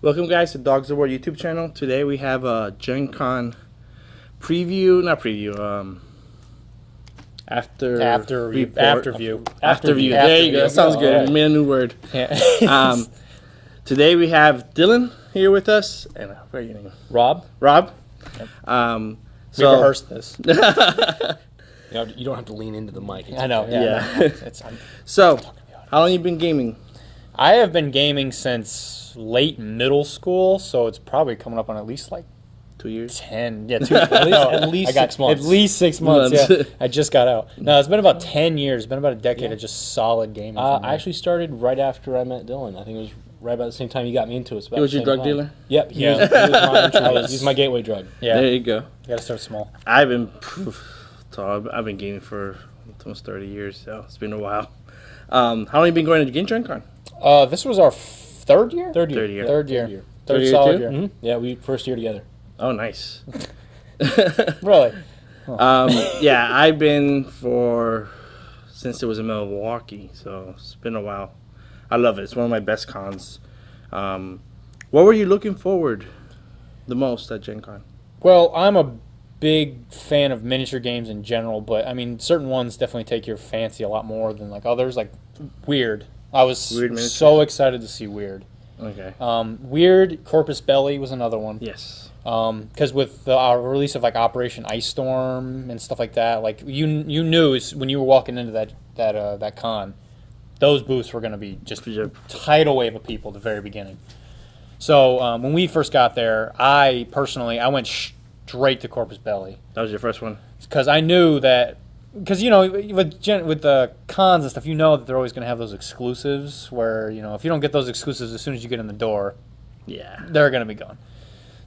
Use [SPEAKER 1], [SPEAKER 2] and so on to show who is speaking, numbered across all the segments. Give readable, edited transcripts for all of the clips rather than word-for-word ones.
[SPEAKER 1] Welcome, guys, to Dogs of War YouTube channel. Today we have a Gen Con preview, not preview, after
[SPEAKER 2] view.
[SPEAKER 1] There you go. That sounds good. We made a new word.
[SPEAKER 2] Yeah.
[SPEAKER 1] Today we have Dylan here with us, and what are your name?
[SPEAKER 2] Rob.
[SPEAKER 1] Rob.
[SPEAKER 2] Yep.
[SPEAKER 1] We
[SPEAKER 2] rehearsed this.
[SPEAKER 3] You don't have to lean into the mic.
[SPEAKER 2] I know.
[SPEAKER 1] Yeah.
[SPEAKER 2] No,
[SPEAKER 1] So, how long you been gaming?
[SPEAKER 2] I have been gaming since late middle school, so it's probably coming up on at least like
[SPEAKER 1] 2 years.
[SPEAKER 2] 10. Yeah,
[SPEAKER 3] at least
[SPEAKER 2] I got
[SPEAKER 3] 6 months.
[SPEAKER 2] At least 6 months. Yeah, I just got out. No, it's been about 10 years. It's been about a decade of just solid gaming.
[SPEAKER 3] I actually started right after I met Dylan. I think it was right about the same time you got me into it.
[SPEAKER 1] He was your drug dealer?
[SPEAKER 3] Yep. He
[SPEAKER 2] Yeah.
[SPEAKER 3] was my intro. He's my gateway drug.
[SPEAKER 2] Yeah,
[SPEAKER 1] There
[SPEAKER 2] you
[SPEAKER 1] you go.
[SPEAKER 2] gotta start small.
[SPEAKER 1] I've been gaming for almost 30 years, so it's been a while. How long you been going to Gen Con?
[SPEAKER 2] This was our third year.
[SPEAKER 1] Third year.
[SPEAKER 2] Third
[SPEAKER 1] year
[SPEAKER 2] solid
[SPEAKER 1] too?
[SPEAKER 2] year.
[SPEAKER 3] Mm-hmm. Yeah, we first year together.
[SPEAKER 1] Oh, nice.
[SPEAKER 2] Really?
[SPEAKER 1] Yeah, I've been since it was in Milwaukee, so it's been a while. I love it. It's one of my best cons. What were you looking forward the most at Gen Con?
[SPEAKER 2] Well, I'm a big fan of miniature games in general, but I mean, certain ones definitely take your fancy a lot more than like others. Like Weird. I was
[SPEAKER 1] Weird
[SPEAKER 2] so excited to see Weird.
[SPEAKER 1] Okay.
[SPEAKER 2] Weird Corpus Belli was another one.
[SPEAKER 1] Yes.
[SPEAKER 2] Because with our release of like Operation Ice Storm and stuff like that, like you knew when you were walking into that con, those booths were going to be just tidal wave of people at the very beginning. So when we first got there, I went straight to Corpus Belli.
[SPEAKER 1] That was your first one?
[SPEAKER 2] Because I knew that, because, you know, with the cons and stuff, you know that they're always going to have those exclusives where, you know, if you don't get those exclusives as soon as you get in the door,
[SPEAKER 1] yeah,
[SPEAKER 2] they're going to be gone.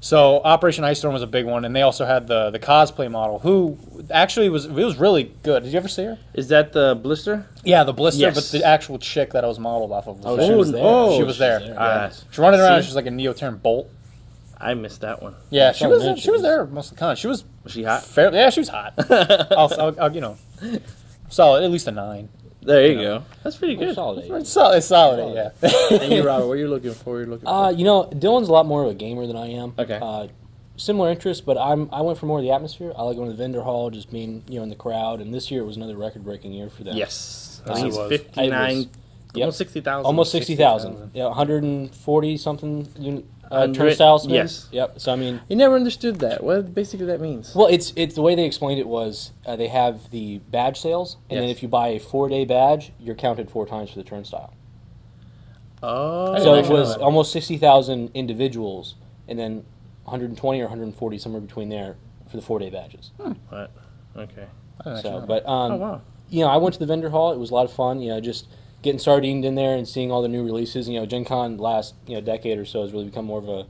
[SPEAKER 2] So Operation Ice Storm was a big one, and they also had the cosplay model, who actually was really good. Did you ever see her?
[SPEAKER 1] Is that the Blister?
[SPEAKER 2] Yeah, the Blister,
[SPEAKER 1] Yes.
[SPEAKER 2] but the actual chick that I was modeled off of.
[SPEAKER 3] Oh, she was there.
[SPEAKER 2] She was there.
[SPEAKER 1] Yeah.
[SPEAKER 2] She's running around.
[SPEAKER 1] See?
[SPEAKER 2] She's like a Neoterran Bolt.
[SPEAKER 1] I missed that one.
[SPEAKER 2] Yeah,
[SPEAKER 3] I
[SPEAKER 2] she
[SPEAKER 3] saw
[SPEAKER 2] was
[SPEAKER 3] mentions.
[SPEAKER 2] there most of the con. She was
[SPEAKER 1] Was she hot?
[SPEAKER 2] fairly. Yeah, she was hot. I'll you know, solid, at least a 9.
[SPEAKER 1] There you go. That's pretty good.
[SPEAKER 3] Solid.
[SPEAKER 2] It's solid, yeah.
[SPEAKER 1] And you, Robert, what are you looking for?
[SPEAKER 3] You know, Dylan's a lot more of a gamer than I am.
[SPEAKER 1] Okay.
[SPEAKER 3] Similar interests, but I went for more of the atmosphere. I like going to the vendor hall, just being in the crowd. And this year was another record-breaking year for them.
[SPEAKER 1] Yes. I
[SPEAKER 2] Yes,
[SPEAKER 1] think
[SPEAKER 2] it
[SPEAKER 1] it's
[SPEAKER 2] was.
[SPEAKER 1] 59,
[SPEAKER 3] Yep.
[SPEAKER 1] almost 60,000.
[SPEAKER 3] Almost 60,000.
[SPEAKER 2] 60,000.
[SPEAKER 3] Yeah, 140 something
[SPEAKER 1] Hundred-
[SPEAKER 3] turnstile spins.
[SPEAKER 1] yes.
[SPEAKER 3] Yep. So I mean,
[SPEAKER 1] You never understood that. What basically that means?
[SPEAKER 3] well, it's the way they explained it was they have the badge sales, and then
[SPEAKER 1] Yes.
[SPEAKER 3] if you buy a 4-day badge, you're counted 4 times for the turnstile.
[SPEAKER 1] Oh.
[SPEAKER 3] So it
[SPEAKER 2] actually know
[SPEAKER 3] was
[SPEAKER 2] that.
[SPEAKER 3] almost 60,000 individuals, and then 120 or 140 somewhere between there for the 4-day badges.
[SPEAKER 1] What? Okay.
[SPEAKER 3] So, but
[SPEAKER 1] Oh, wow.
[SPEAKER 3] I went to the vendor hall. It was a lot of fun. Just getting sardined in there and seeing all the new releases. Gen Con last decade or so has really become more of a.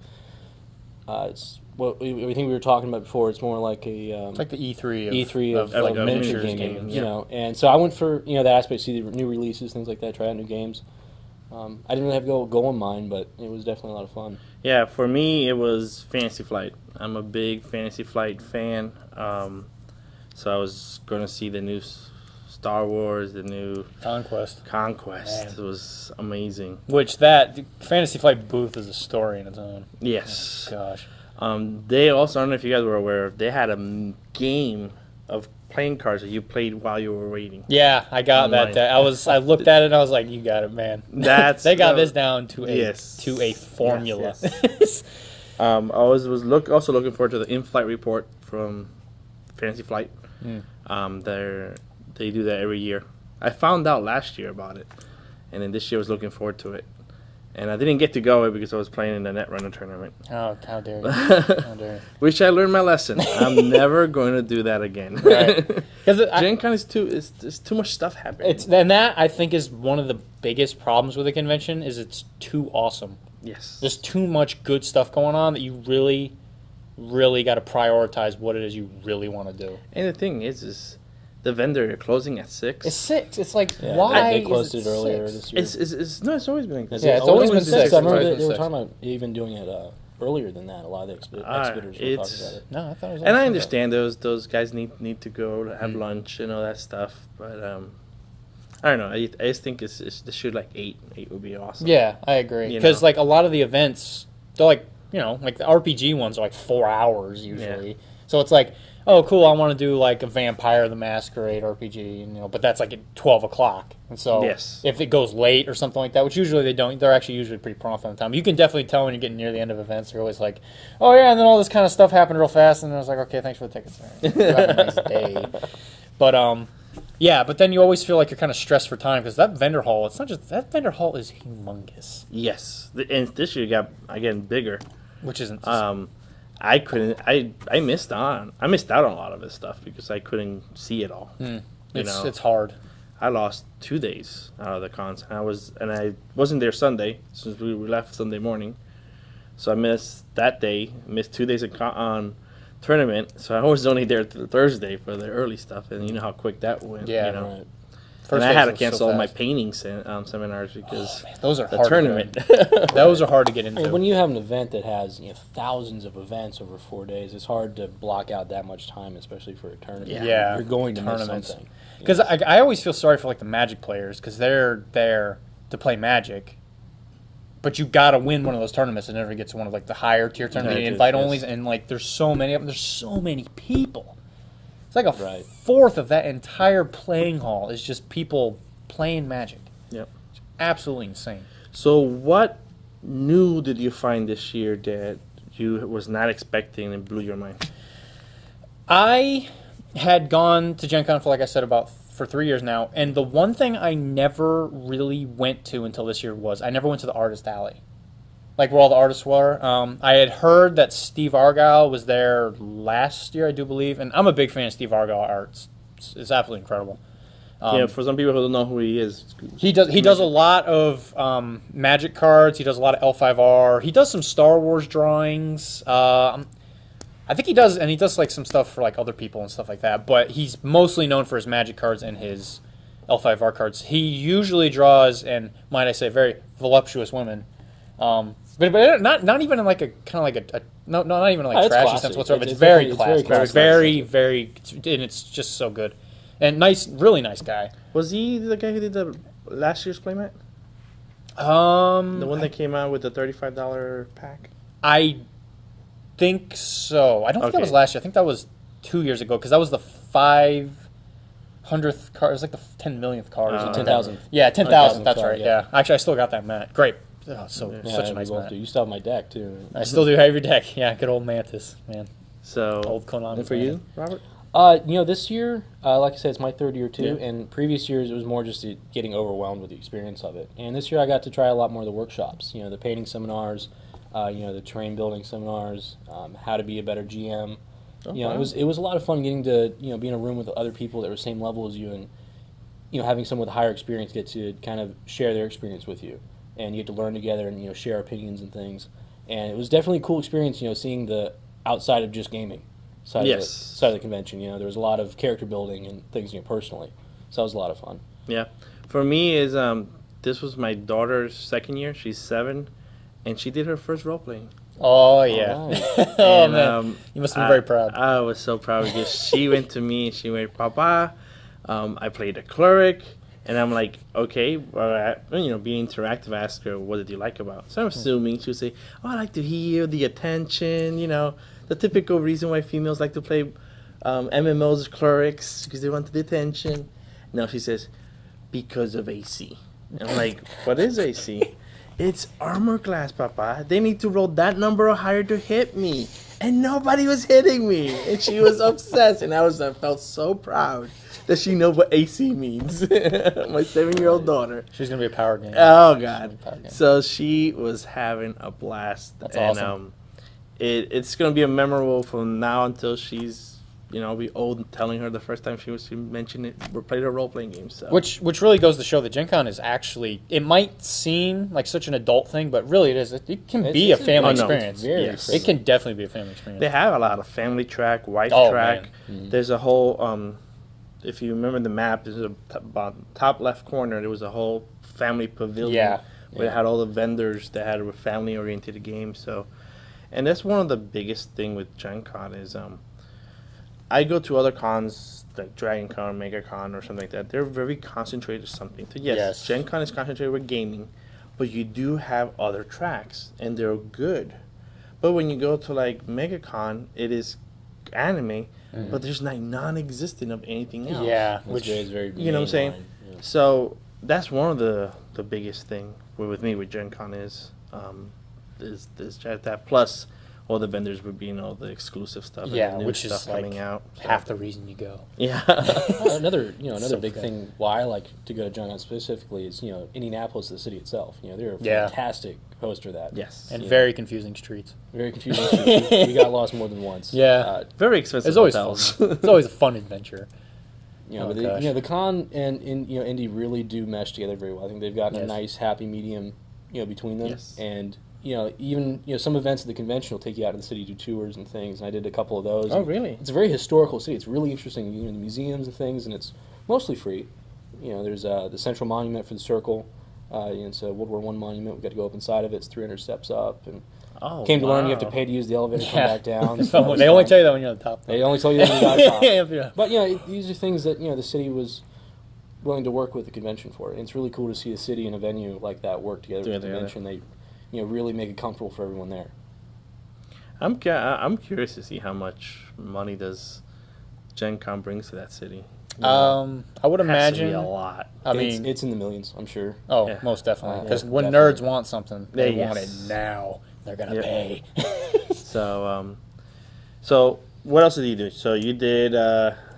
[SPEAKER 3] It's what everything we were talking about before. It's more like a.
[SPEAKER 2] It's like the E3 of
[SPEAKER 3] E3 of
[SPEAKER 1] like a
[SPEAKER 3] miniature
[SPEAKER 1] miniatures
[SPEAKER 3] gaming,
[SPEAKER 1] game,
[SPEAKER 3] you
[SPEAKER 1] yeah.
[SPEAKER 3] know, and so I went for that aspect, see the new releases, things like that, try out new games. I didn't really have a goal in mind, but it was definitely a lot of fun.
[SPEAKER 1] Yeah, for me, it was Fantasy Flight. I'm a big Fantasy Flight fan. So I was going to see the new Star Wars, the new
[SPEAKER 2] Conquest.
[SPEAKER 1] Conquest.
[SPEAKER 2] Man.
[SPEAKER 1] It was amazing.
[SPEAKER 2] Which the Fantasy Flight booth is a story in its own.
[SPEAKER 1] Yes.
[SPEAKER 2] Gosh.
[SPEAKER 1] They also, I don't know if you guys were aware of, they had a game of playing cards that you played while you were waiting.
[SPEAKER 2] Yeah, I got
[SPEAKER 1] Online.
[SPEAKER 2] that. I looked at it and I was like, "You got it, man."
[SPEAKER 1] That's
[SPEAKER 2] they got this down to a
[SPEAKER 1] yes.
[SPEAKER 2] formula.
[SPEAKER 1] Yes, I was also looking forward to the in-flight report from Fantasy Flight. They do that every year. I found out last year about it, and then this year I was looking forward to it. And I didn't get to go because I was playing in the Netrunner tournament.
[SPEAKER 2] Oh, how dare you! How dare you!
[SPEAKER 1] Which I learned my lesson. I'm never going to do that again.
[SPEAKER 2] Right. Because
[SPEAKER 1] Gen Con is it's too much stuff happening.
[SPEAKER 2] and that I think is one of the biggest problems with the convention is it's too awesome.
[SPEAKER 1] Yes.
[SPEAKER 2] There's too much good stuff going on that you really, really got to prioritize what it is you really want to do.
[SPEAKER 1] And the thing is the vendor closing at 6.
[SPEAKER 2] It's 6. It's like,
[SPEAKER 3] Yeah,
[SPEAKER 2] why
[SPEAKER 3] they closed
[SPEAKER 2] is
[SPEAKER 3] it earlier
[SPEAKER 2] 6?
[SPEAKER 3] this year.
[SPEAKER 1] It's always been like this.
[SPEAKER 2] Yeah, it's always been 6.
[SPEAKER 3] I remember
[SPEAKER 2] It's always
[SPEAKER 3] they
[SPEAKER 2] been
[SPEAKER 3] were
[SPEAKER 2] 6.
[SPEAKER 3] talking about even doing it earlier than that. A lot of the exhibitors were talking about it.
[SPEAKER 2] No, I thought it was.
[SPEAKER 1] And I
[SPEAKER 2] always
[SPEAKER 1] understand those guys need to go to have lunch and all that stuff, but I don't know. I just think they should like 8. 8 would be awesome.
[SPEAKER 2] Yeah, I agree.
[SPEAKER 1] You
[SPEAKER 2] Because
[SPEAKER 1] know.
[SPEAKER 2] like a lot of the events They're like, like the RPG ones are like 4 hours usually. So it's like, oh, cool, I want to do like a Vampire the Masquerade RPG, but that's like at 12 o'clock. And so if it goes late or something like that, which usually they don't, they're actually usually pretty prompt on time. You can definitely tell when you're getting near the end of events. They're always like, oh, yeah, and then all this kind of stuff happened real fast. And I was like, okay, thanks for the tickets. You have a nice day. But, yeah, but then you always feel like you're kind of stressed for time because that vendor hall, it's not just, that vendor hall is humongous.
[SPEAKER 1] Yes. And this year got, again, bigger.
[SPEAKER 2] Which isn't.
[SPEAKER 1] I couldn't. I missed out on a lot of this stuff because I couldn't see it all.
[SPEAKER 2] It's hard.
[SPEAKER 1] I lost 2 days out of the cons. I wasn't there Sunday since we left Sunday morning, so I missed that day. Missed 2 days on tournament, so I was only there Thursday for the early stuff, and you know how quick that went.
[SPEAKER 2] Yeah,
[SPEAKER 1] right. And I had to cancel all my painting seminars because
[SPEAKER 2] those are
[SPEAKER 1] the
[SPEAKER 2] hard
[SPEAKER 1] tournament.
[SPEAKER 2] Those are hard to get into.
[SPEAKER 3] When you have an event that has thousands of events over 4 days, it's hard to block out that much time, especially for a tournament.
[SPEAKER 2] Yeah,
[SPEAKER 3] you're going to miss something.
[SPEAKER 2] Because I always feel sorry for like the Magic players because they're there to play Magic, but you got to win one of those tournaments and never get to one of like the higher tier tournaments, the invite onlys, and like there's so many of them. There's so many people. It's like a fourth of that entire playing hall is just people playing Magic.
[SPEAKER 1] Yep.
[SPEAKER 2] It's absolutely insane.
[SPEAKER 1] So what new did you find this year that you was not expecting and blew your mind?
[SPEAKER 2] I had gone to Gen Con for, like I said, for 3 years now, and the one thing I never really went to until this year was I never went to the Artist Alley. Like where all the artists were. I had heard that Steve Argyle was there last year, I do believe, and I'm a big fan of Steve Argyle art. It's absolutely incredible.
[SPEAKER 1] For some people who don't know who he is,
[SPEAKER 2] he does a lot of Magic cards. He does a lot of L5R. He does some Star Wars drawings. I think he does like some stuff for like other people and stuff like that. But he's mostly known for his Magic cards and his L5R cards. He usually draws, and might I say, very voluptuous women. But not even in like a kind of like a not even like trashy classic sense whatsoever. It's very classic. It's very, and it's just so good. And really nice guy.
[SPEAKER 1] Was he the guy who did the last year's playmat? The one that came out with the $35 pack?
[SPEAKER 2] I think so. I don't think that was last year. I think that was 2 years ago because that was the 500th card. It was like the 10 millionth card.
[SPEAKER 3] 10,000.
[SPEAKER 2] Yeah, 10,000. That's right. Yeah. Actually, I still got that mat. Great. Oh, such a nice mat.
[SPEAKER 3] You still have my deck too.
[SPEAKER 2] I still do have your deck. Yeah, good old Mantis, man.
[SPEAKER 1] So
[SPEAKER 2] old Konami.
[SPEAKER 1] And for you, Robert?
[SPEAKER 3] This year, like I said, it's my third year too, and previous years it was more just getting overwhelmed with the experience of it. And this year I got to try a lot more of the workshops, the painting seminars, the terrain building seminars, how to be a better GM. It was a lot of fun getting to be in a room with other people that were same level as you, and having someone with higher experience get to kind of share their experience with you, and you get to learn together and share opinions and things. And it was definitely a cool experience, seeing the outside of just gaming. Side of the convention, there was a lot of character building and things, personally. So that was a lot of fun.
[SPEAKER 1] Yeah, for me is this was my daughter's second year. She's 7, and she did her first role playing.
[SPEAKER 2] Oh yeah, oh man, you must have been very proud.
[SPEAKER 1] I was so proud because she went to me and she went, "Papa, I played a cleric," and I'm like, "Okay, well, being interactive." I asked her, "What did you like about?" So I'm assuming she would say, "Oh, I like to hear the attention," the typical reason why females like to play MMOs, clerics, because they want the attention. No, she says, because of AC. And I'm like, what is AC? It's armor class, Papa. They need to roll that number or higher to hit me. And nobody was hitting me. And she was obsessed. And I felt so proud that she knew what AC means. My 7-year-old daughter.
[SPEAKER 2] She's going to be a power game.
[SPEAKER 1] Oh, God. So she was having a blast.
[SPEAKER 2] That's awesome.
[SPEAKER 1] It's going to be a memorable from now until she's, be old and telling her the first time she mentioned it, we played her role-playing game. So.
[SPEAKER 2] Which really goes to show that Gen Con is actually, it might seem like such an adult thing, but really it is. It can be a family experience.
[SPEAKER 1] Yes.
[SPEAKER 2] It can definitely be a family experience.
[SPEAKER 1] They have a lot of family track, wife track. Mm-hmm. There's a whole, if you remember the map, there's top left corner, there was a whole family pavilion where it had all the vendors that had a family-oriented game. So. And that's one of the biggest thing with Gen Con is I go to other cons like Dragon Con, Mega Con, or something like that. They're very concentrated on something. So yes, Gen Con is concentrated with gaming, but you do have other tracks, and they're good. But when you go to like MegaCon, it is anime, but there's like non-existent of anything else.
[SPEAKER 2] Yeah,
[SPEAKER 3] Which is very
[SPEAKER 1] You know what I'm saying?
[SPEAKER 3] mainline, yeah.
[SPEAKER 1] So that's one of the biggest thing with me with Gen Con is that plus all the vendors would be the exclusive stuff and
[SPEAKER 2] Yeah,
[SPEAKER 1] the new
[SPEAKER 2] which is
[SPEAKER 1] stuff
[SPEAKER 2] like
[SPEAKER 1] coming out.
[SPEAKER 2] half the reason you go.
[SPEAKER 1] Yeah.
[SPEAKER 3] Another
[SPEAKER 1] So
[SPEAKER 3] big
[SPEAKER 1] good.
[SPEAKER 3] thing why I like to go to Gen Con specifically is Indianapolis, the city itself. They're a
[SPEAKER 2] Yeah.
[SPEAKER 3] fantastic host for that.
[SPEAKER 1] Yes.
[SPEAKER 2] And
[SPEAKER 3] Yeah.
[SPEAKER 2] very confusing streets.
[SPEAKER 3] Very confusing. We got lost more than once.
[SPEAKER 2] Yeah.
[SPEAKER 1] Very expensive
[SPEAKER 2] It's always
[SPEAKER 1] hotels.
[SPEAKER 2] fun. It's always a fun adventure. Oh,
[SPEAKER 3] But
[SPEAKER 2] gosh.
[SPEAKER 3] the con and Indy really do mesh together very well. I think they've gotten a
[SPEAKER 2] Yes.
[SPEAKER 3] nice happy medium, between them.
[SPEAKER 1] Yes.
[SPEAKER 3] And even some events at the convention will take you out of the city, do tours and things. And I did a couple of those.
[SPEAKER 1] Oh,
[SPEAKER 3] And
[SPEAKER 1] really?
[SPEAKER 3] It's a very historical city. It's really interesting. The museums and things, and it's mostly free. There's the Central Monument for the Circle. It's a World War I monument. We got to go up inside of it. It's 300 steps up. And
[SPEAKER 1] Oh,
[SPEAKER 3] came to learn you have
[SPEAKER 1] wow.
[SPEAKER 3] to pay to use the elevator to come
[SPEAKER 2] Yeah.
[SPEAKER 3] back down.
[SPEAKER 2] They
[SPEAKER 3] So that was
[SPEAKER 2] only
[SPEAKER 3] fun.
[SPEAKER 2] tell you that when you're on the top.
[SPEAKER 3] They only tell you that when you're on top.
[SPEAKER 2] Yeah.
[SPEAKER 3] But these are things that the city was willing to work with the convention for, and it's really cool to see a city and a venue like that work together with the
[SPEAKER 1] Together.
[SPEAKER 3] convention. They really make it comfortable for everyone there.
[SPEAKER 1] I'm curious to see how much money does Gen Con brings to that city.
[SPEAKER 2] I would
[SPEAKER 1] Has to be
[SPEAKER 2] imagine.
[SPEAKER 1] a lot.
[SPEAKER 2] I mean,
[SPEAKER 3] It's in the millions, I'm sure.
[SPEAKER 2] oh,
[SPEAKER 1] Yeah.
[SPEAKER 2] most definitely. Because
[SPEAKER 3] Yeah,
[SPEAKER 2] when
[SPEAKER 3] definitely.
[SPEAKER 2] nerds want something, they
[SPEAKER 1] Yeah,
[SPEAKER 2] want it
[SPEAKER 1] yes.
[SPEAKER 2] now. They're gonna
[SPEAKER 1] Yep.
[SPEAKER 2] pay.
[SPEAKER 1] So what else did you do? So you did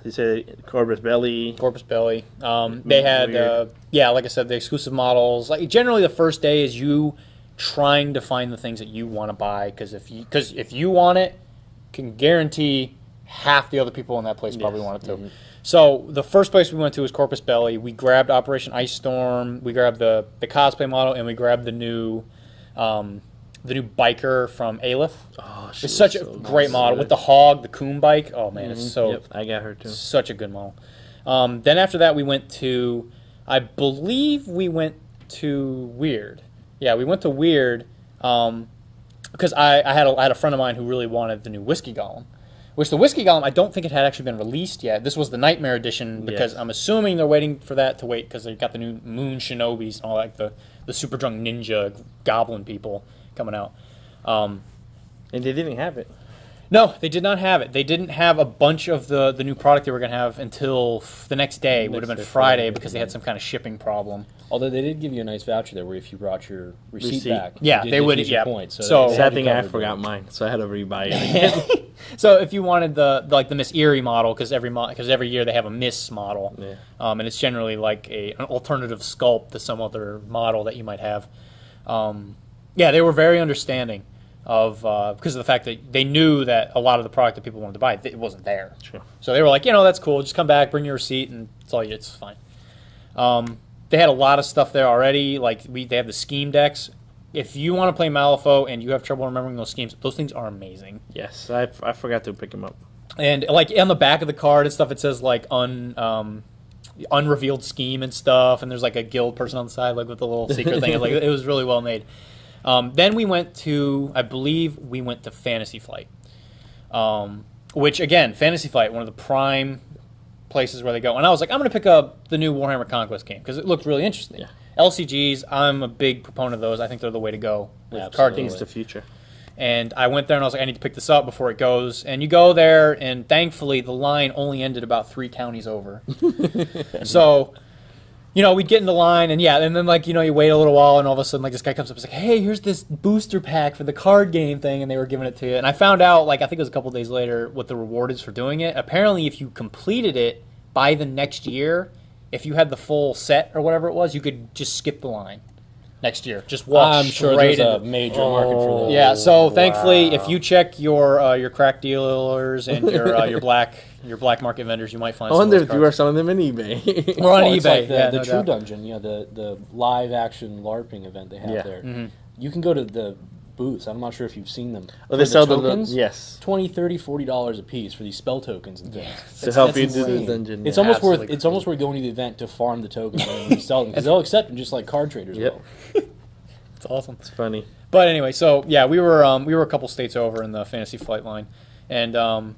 [SPEAKER 1] you said Corpus Belly.
[SPEAKER 2] Corpus Belly. They had,
[SPEAKER 1] Weird.
[SPEAKER 2] like I said, the exclusive models. Like generally, the first day is you trying to find the things that you want to buy. Because if you want it, can guarantee half the other people in that place probably
[SPEAKER 1] Yes.
[SPEAKER 2] want it too. So the first place we went to was Corpus Belly. We grabbed Operation Ice Storm. We grabbed the cosplay model, and we grabbed the new biker from Aleph.
[SPEAKER 1] Oh,
[SPEAKER 2] It's such a great model with the hog, the Coon bike. Oh man, it's so
[SPEAKER 1] Yep, I got her too.
[SPEAKER 2] such a good model. Then after that, we went to, I believe we went to Weird. Yeah, we went to Weird because I had a friend of mine who really wanted the new Whiskey Golem. Which the Whiskey Golem, I don't think it had actually been released yet. This was the Nightmare Edition because
[SPEAKER 1] Yes.
[SPEAKER 2] I'm assuming they're waiting for that to wait because they've got the new Moon Shinobis and all that, the super drunk ninja goblin people coming out.
[SPEAKER 1] And they didn't have it.
[SPEAKER 2] No, they did not have it. They didn't have a bunch of the new product they were going to have until the next day. It would have been
[SPEAKER 3] Next day,
[SPEAKER 2] Friday
[SPEAKER 3] Friday,
[SPEAKER 2] because they had some kind of shipping problem.
[SPEAKER 3] Although they did give you a nice voucher there where if you brought your receipt
[SPEAKER 1] Receipt.
[SPEAKER 3] back,
[SPEAKER 2] Yeah,
[SPEAKER 3] you did
[SPEAKER 2] they
[SPEAKER 3] get
[SPEAKER 2] would-
[SPEAKER 3] use your
[SPEAKER 2] yeah.
[SPEAKER 3] points.
[SPEAKER 2] So-
[SPEAKER 3] they
[SPEAKER 1] Sad
[SPEAKER 3] had you
[SPEAKER 1] thing, I
[SPEAKER 3] covered
[SPEAKER 1] forgot
[SPEAKER 3] there.
[SPEAKER 1] mine, so I had to rebuy it again.
[SPEAKER 2] So if you wanted the Miss Erie model, because every year they have a Miss model,
[SPEAKER 1] Yeah.
[SPEAKER 2] and it's generally like an alternative sculpt to some other model that you might have. They were very understanding of because of the fact that they knew that a lot of the product that people wanted to buy it wasn't there.
[SPEAKER 1] Sure.
[SPEAKER 2] So they were like, that's cool. Just come back, bring your receipt, and it's fine. They had a lot of stuff there already. Like they have the scheme decks. If you want to play Malifaux and you have trouble remembering those schemes, those things are amazing.
[SPEAKER 1] Yes, I forgot to pick them up.
[SPEAKER 2] And like on the back of the card and stuff, it says like unrevealed scheme and stuff. And there's like a guild person on the side, like with the little secret thing. Like it was really well made. Then we went to, I believe we went to Fantasy Flight, which again, Fantasy Flight, one of the prime places where they go. And I was like, I'm going to pick up the new Warhammer Conquest game because it looked really interesting.
[SPEAKER 1] Yeah.
[SPEAKER 2] LCGs, I'm a big proponent of those. I think they're the way to go with card
[SPEAKER 3] Absolutely.
[SPEAKER 2] games.
[SPEAKER 1] It's the future.
[SPEAKER 2] And I went there and I was like, I need to pick this up before it goes. And you go there, and thankfully the line only ended about 3 counties over. So, we'd get in the line, and then like, you wait a little while, and all of a sudden like this guy comes up and is like, hey, here's this booster pack for the card game thing, and they were giving it to you. And I found out, like I think it was a couple days later, what the reward is for doing it. Apparently, if you completed it by the next year, if you had the full set or whatever it was, you could just skip the line next year. Just walk
[SPEAKER 3] I'm sure
[SPEAKER 2] straight
[SPEAKER 3] there's a
[SPEAKER 2] into
[SPEAKER 3] major market for that.
[SPEAKER 2] yeah, so thankfully,
[SPEAKER 1] wow.
[SPEAKER 2] if you check your crack dealers and your black market vendors, you might find.
[SPEAKER 1] I wonder
[SPEAKER 2] some of
[SPEAKER 1] if
[SPEAKER 2] those
[SPEAKER 1] you are
[SPEAKER 2] cards.
[SPEAKER 1] selling them in eBay.
[SPEAKER 2] We're on
[SPEAKER 3] It's
[SPEAKER 2] eBay.
[SPEAKER 3] like the,
[SPEAKER 2] yeah,
[SPEAKER 3] the
[SPEAKER 2] no
[SPEAKER 3] True
[SPEAKER 2] doubt.
[SPEAKER 3] Dungeon, the live action LARPing event they have
[SPEAKER 1] Yeah.
[SPEAKER 3] there.
[SPEAKER 2] Mm-hmm.
[SPEAKER 3] You can go to the booths. I'm not sure if you've seen them.
[SPEAKER 1] Oh, they
[SPEAKER 3] For
[SPEAKER 1] sell
[SPEAKER 3] tokens.
[SPEAKER 1] yes,
[SPEAKER 3] $20, $30, $40 a piece for these spell tokens and things.
[SPEAKER 1] to help
[SPEAKER 3] That's
[SPEAKER 1] you do the
[SPEAKER 3] insane.
[SPEAKER 1] dungeon.
[SPEAKER 3] It's
[SPEAKER 1] yeah.
[SPEAKER 3] almost worth.
[SPEAKER 2] Absolutely
[SPEAKER 3] It's almost worth going to the event to farm the tokens and then sell them because they'll accept them just like card traders
[SPEAKER 1] Yep.
[SPEAKER 3] will.
[SPEAKER 2] It's awesome.
[SPEAKER 1] It's funny.
[SPEAKER 2] But anyway, so we were a couple states over in the Fantasy Flight line, and